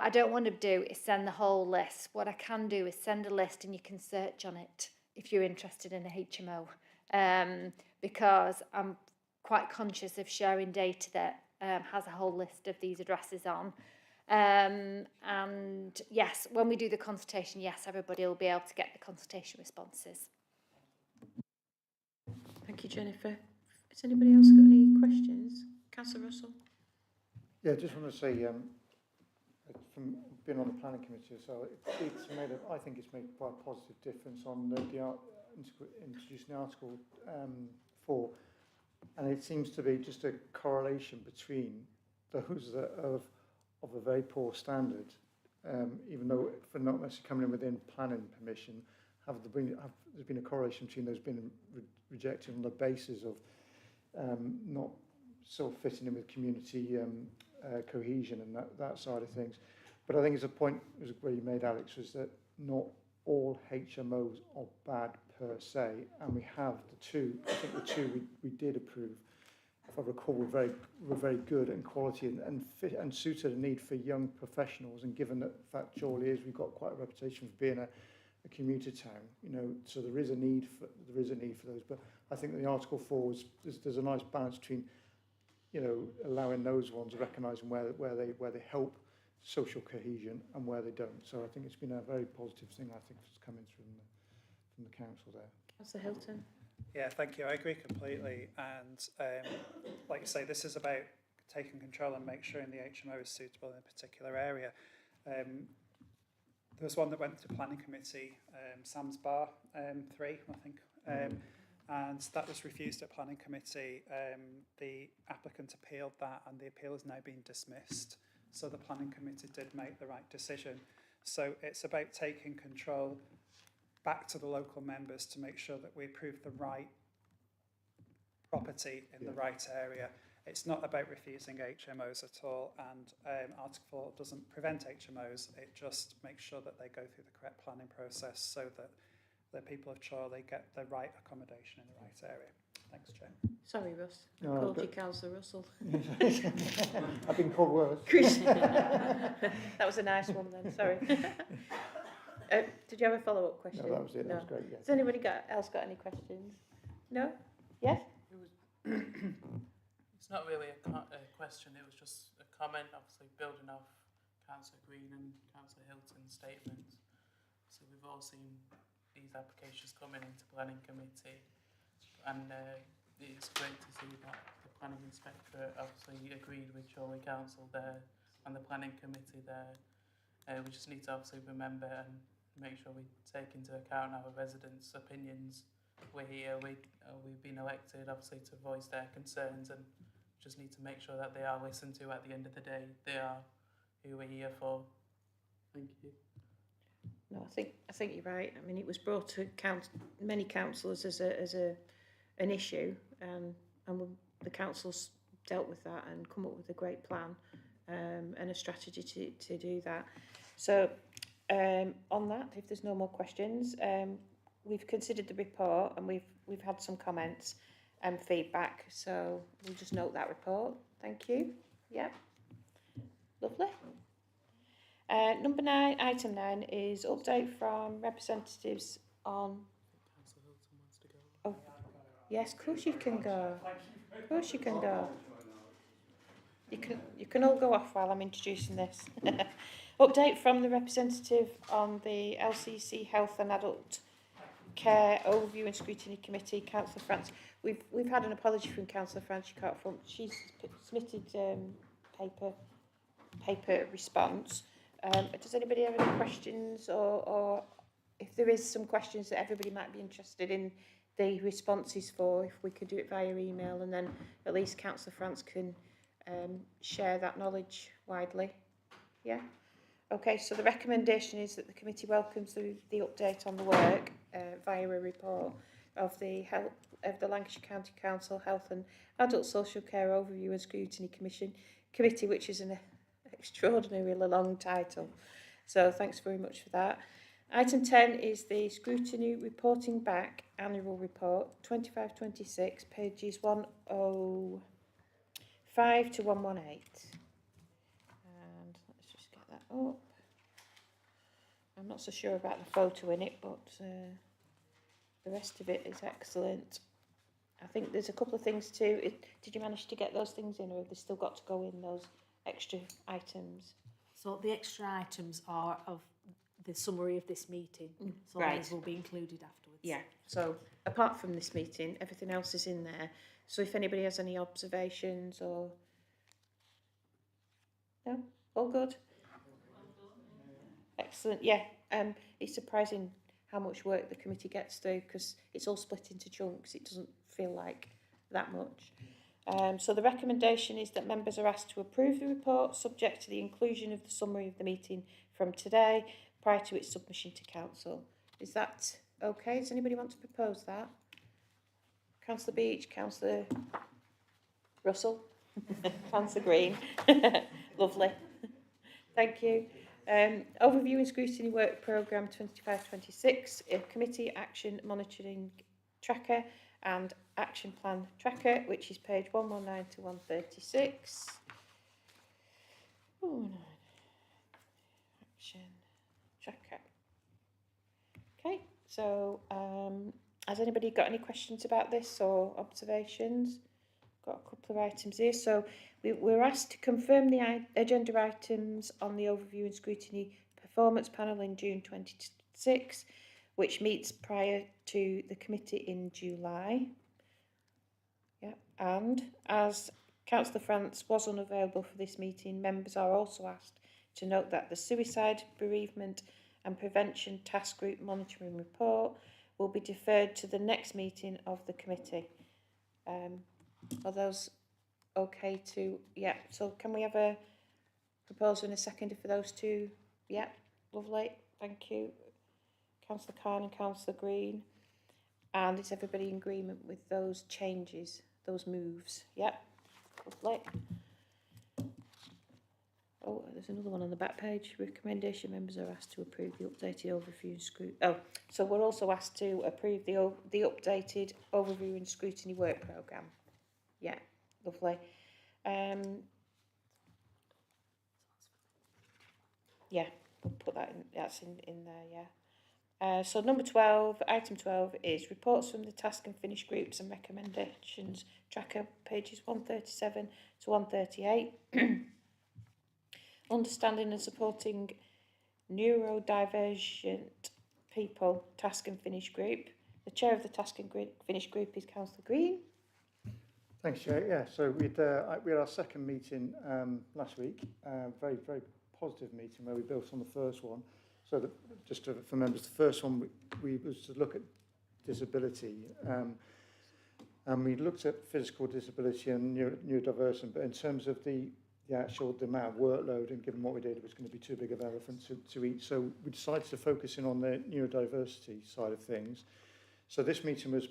S4: don't want to do is send the whole list. What I can do is send a list and you can search on it if you're interested in a HMO, because I'm quite conscious of sharing data that has a whole list of these addresses on. And yes, when we do the consultation, yes, everybody will be able to get the consultation responses.
S15: Thank you, Jennifer. Has anybody else got any questions? Councillor Russell?
S10: Yeah, just want to say, from being on the planning committee, so I think it's made quite a positive difference on introducing Article 4, and it seems to be just a correlation between those that of a very poor standard, even though for not necessarily coming in within planning permission, there's been a correlation between those being rejected on the basis of not sort of fitting in with community cohesion and that side of things. But I think it's a point where you made, Alex, was that not all HMOs are bad per se, and we have the two we did approve, if I recall, were very good and quality and suited a need for young professionals. And given that fact, Chorley is, we've got quite a reputation for being a commuter town, so there is a need for those. But I think that the Article 4 there's a nice balance between, allowing those ones, recognising where they help social cohesion and where they don't. So I think it's been a very positive thing. I think it's coming through from the council there.
S15: Councillor Hilton?
S5: Yeah, thank you. I agree completely. And like you say, this is about taking control and make sure the HMO is suitable in a particular area. There was one that went to planning committee, Sam's Bar 3, I think, and that was refused at planning committee. The applicant appealed that, and the appeal has now been dismissed. So the planning committee did make the right decision. So it's about taking control back to the local members to make sure that we approve the right property in the right area. It's not about refusing HMOs at all, and Article 4 doesn't prevent HMOs. It just makes sure that they go through the correct planning process so that the people of Chorley get the right accommodation in the right area. Thanks, Chair.
S15: Sorry, Russ. I
S10: No,
S15: called
S10: but-
S15: you Councillor Russell.
S10: I've been called worse.
S15: That was a nice one then, sorry. Did you have a follow-up question?
S10: No, that was it. That was great. Yeah.
S15: Has anybody else got any questions? No? Yes?
S1: It's not really a question, it was just a comment, obviously building off Councillor Green and Councillor Hilton's statements. So we've all seen these applications coming into planning committee, and it's great to see that the planning inspectorate obviously agreed with Chorley Council there and the planning committee there. We just need to obviously remember and make sure we take into account our residents' opinions. We're here, we've been elected obviously to voice their concerns, and just need to make sure that they are listened to at the end of the day. They are who we're here for. Thank you.
S15: No, I think you're right. I mean, it was brought to many councillors as an issue, and the council's dealt with that and come up with a great plan and a strategy to do that. So on that, if there's no more questions, we've considered the report and we've had some comments and feedback. So we'll just note that report. Thank you. Yep. Lovely. Number 9, item 9 is update from representatives on.
S1: Councillor Hilton wants to go.
S15: Oh, yes, of course you can go. Of course you can go. You can all go off while I'm introducing this. Update from the representative on the LCC Health and Adult Care Overview and Scrutiny Committee, Councillor France. We've had an apology from Councillor France. She can't from. She's submitted paper response. Does anybody have any questions, or if there is some questions that everybody might be interested in the responses for, if we could do it via email, and then at least Councillor France can share that knowledge widely. Yeah. Okay, so the recommendation is that the committee welcomes the update on the work via a report of the Lancashire County Council Health and Adult Social Care Overview and Scrutiny Committee, which is an extraordinarily long title. So thanks very much for that. Item 10 is the Scrutiny Reporting Back Annual Report 25-26, pages 105 to 118. And let's just get that up. I'm not so sure about the photo in it, but the rest of it is excellent. I think there's a couple of things too. Did you manage to get those things in, or have they still got to go in, those extra items?
S14: So the extra items are of the summary of this meeting. So
S15: Right.
S14: those will be included afterwards.
S15: Yeah, so apart from this meeting, everything else is in there. So if anybody has any observations or... No? All good? Excellent, yeah. It's surprising how much work the committee gets through, because it's all split into chunks. It doesn't feel like that much. So the recommendation is that members are asked to approve the report subject to the inclusion of the summary of the meeting from today prior to its submission to council. Is that okay? Does anybody want to propose that? Councillor Beach, Councillor Russell, Councillor Green. Lovely. Thank you. Overview and Scrutiny Work Programme 25-26, Committee Action Monitoring Tracker and Action Plan Tracker, which is page 119 to 136. Oh, no. Action Tracker. Okay, so has anybody got any questions about this or observations? Got a couple of items here. So we're asked to confirm the agenda items on the Overview and Scrutiny Performance Panel in June 26, which meets prior to the committee in July. Yeah, and as Councillor France was unavailable for this meeting, members are also asked to note that the Suicide, Bereavement and Prevention Task Group Monitoring Report will be deferred to the next meeting of the committee. Are those okay to... Yeah, so can we have a proposal and a second for those two? Yeah, lovely, thank you. Councillor Khan and Councillor Green. And is everybody in agreement with those changes, those moves? Yeah, lovely. Oh, there's another one on the back page. Recommendation members are asked to approve the updated overview and scrutiny. Oh, so we're also asked to approve the updated overview and scrutiny work programme. Yeah, lovely. Yeah, we'll put that in. That's in there. Yeah. So number 12, item 12 is reports from the task and finish groups and recommendations tracker, pages 137 to 138. Understanding and supporting neurodivergent people, task and finish group. The chair of the task and finish group is Councillor Green.
S10: Thanks, Chair. Yeah, so we had our second meeting last week, very positive meeting where we built on the first one. So for members, the first one we was to look at disability, and we looked at physical disability and neurodivergent, but in terms of the amount of workload, and given what we did, it was going to be too big of an elephant to eat. So we decided to focus in on the neurodiversity side of things. So this meeting was,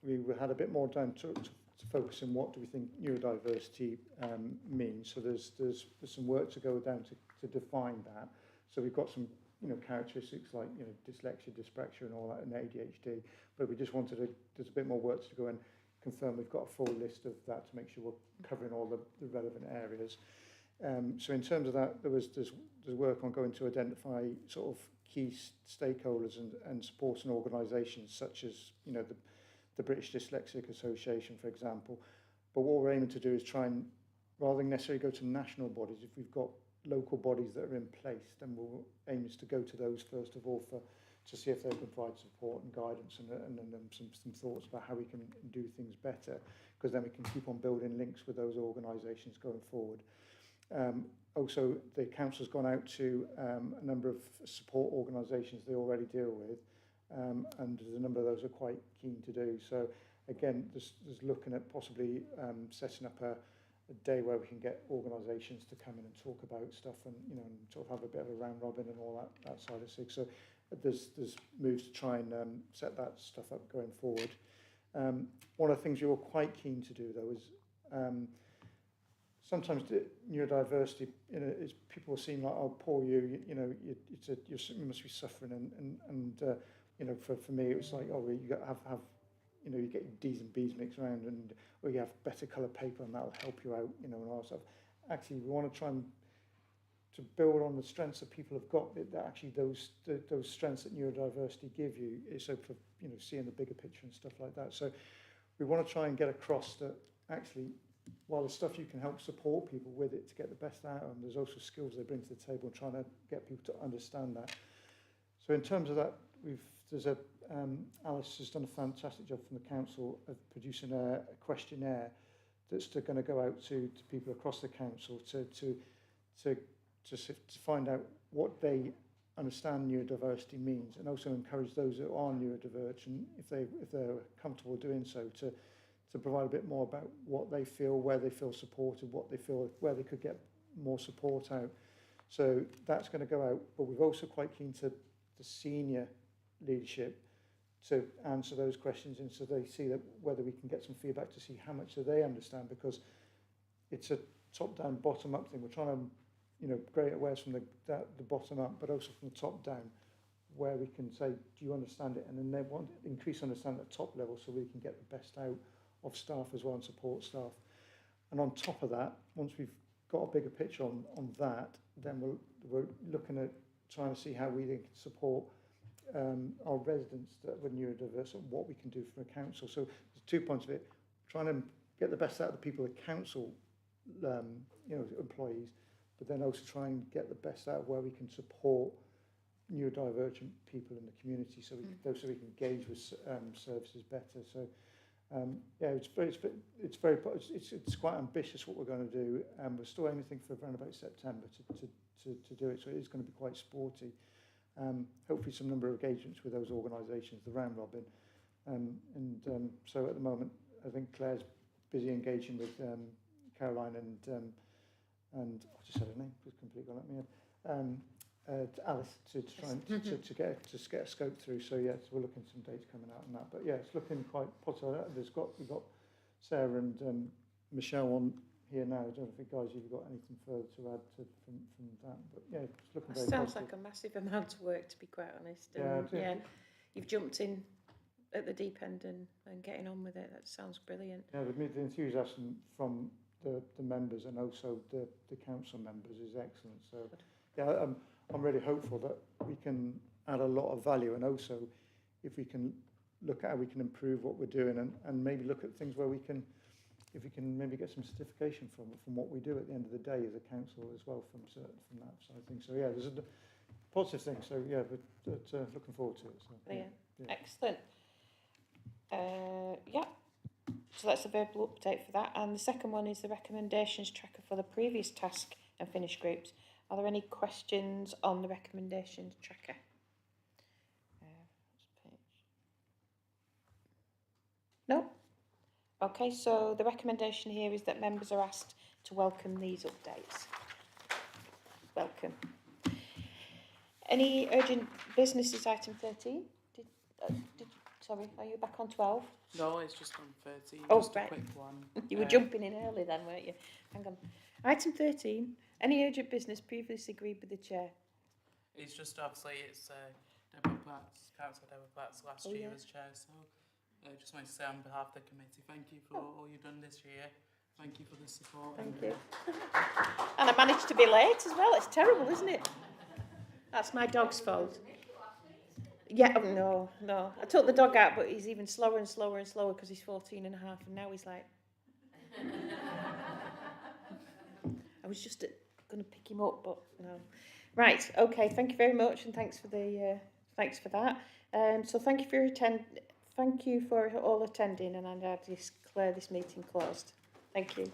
S10: we had a bit more time to focus on what do we think neurodiversity means. So there's some work to go down to define that. So we've got some characteristics like dyslexia, dyspraxia, and all that, and ADHD. But we just wanted to. There's a bit more work to go and confirm we've got a full list of that to make sure we're covering all the relevant areas. So in terms of that, there's work on going to identify sort of key stakeholders and supporting organisations such as the British Dyslexic Association, for example. But what we're aiming to do is try and, rather than necessarily go to national bodies, if we've got local bodies that are in place, then we'll aim is to go to those first of all to see if they can provide support and guidance and some thoughts about how we can do things better, because then we can keep on building links with those organisations going forward. Also, the council's gone out to a number of support organisations they already deal with, and there's a number of those are quite keen to do. So again, there's looking at possibly setting up a day where we can get organisations to come in and talk about stuff, and and sort of have a bit of a round robin and all that side of things. So there's moves to try and set that stuff up going forward. One of the things you're quite keen to do though is sometimes neurodiversity, is people seem like, oh, poor you, you must be suffering, and for me it was like, oh, you got have you get your D's and B's mixed around, and or you have better colour paper and that'll help you out, and all that stuff. Actually, we want to try and to build on the strengths that people have got. That actually those strengths that neurodiversity give you is so for seeing the bigger picture and stuff like that. So we want to try and get across that actually, while there's stuff you can help support people with it to get the best out of them, there's also skills they bring to the table and trying to get people to understand that. So in terms of that, Alice has done a fantastic job from the council of producing a questionnaire that's going to go out to people across the council to find out what they understand neurodiversity means, and also encourage those that are neurodivergent, if they're comfortable doing so, to provide a bit more about what they feel, where they feel supported, what they feel, where they could get more support out. So that's going to go out, but we're also quite keen to the senior leadership to answer those questions, and so they see that whether we can get some feedback to see how much do they understand, because it's a top-down, bottom-up thing. We're trying to create awareness from the bottom up, but also from the top down, where we can say, do you understand it? And then they want increase understanding at the top level so we can get the best out of staff as well, and support staff. And on top of that, once we've got a bigger picture on that, then we're looking at trying to see how we can support our residents that were neurodiverse and what we can do for a council. So there's 2 points of it: trying to get the best out of the people, the council, employees, but then also try and get the best out of where we can support neurodivergent people in the community, so we can engage with services better. So it's quite ambitious what we're going to do, and we're still aiming for around about September to do it. So it is going to be quite sporty. Hopefully some number of engagements with those organisations, the round robin, so at the moment I think Claire's busy engaging with Caroline and I just said her name, just completely gone at me. Alice to try and to get a scope through. So yes, we're looking at some dates coming out on that. But yeah, it's looking quite positive. We've got Sarah and Michelle on here now. I don't know if guys you've got anything further to add from that. But yeah, it's looking very
S15: Sounds
S10: positive.
S15: like a massive amount of work, to be quite honest. You've jumped in at the deep end and getting on with it. That sounds brilliant.
S10: Yeah, the enthusiasm from the members and also the council members is excellent. So yeah, I'm really hopeful that we can add a lot of value, and also if we can look at how we can improve what we're doing, and maybe look at things where if we can maybe get some certification from what we do at the end of the day as a council as well, from that side of things. So yeah, there's a positive thing. So yeah, but looking forward to it. So,
S15: brilliant. Yeah. Excellent. So that's a verbal update for that. And the second one is the recommendations tracker for the previous task and finish groups. Are there any questions on the recommendations tracker? No? Okay, so the recommendation here is that members are asked to welcome these updates. Welcome. Any urgent business is item 13. Sorry, are you back on 12?
S1: No, it's just on 13,
S15: Oh,
S1: just
S15: right.
S1: a quick one.
S15: You were jumping in early then, weren't you? Hang on. Item 13. Any urgent business previously agreed with the chair?
S1: It's just obviously it's Deborah Platt's, Councillor Deborah Platt's last
S15: Oh,
S1: year
S15: yeah.
S1: as chair, so I just wanted to say on behalf of the committee, thank you for all you've done this year. Thank you for the support.
S15: Thank you. And I managed to be late as well. It's terrible, isn't it? That's my dog's fault. Yeah, oh, no. I took the dog out, but he's even slower and slower and slower because he's 14 and a half, and now he's like... I was just going to pick him up, but no. Right, okay, thank you very much, and thanks for the thanks for that. So thank you for thank you for all attending, and I declare this meeting closed. Thank you.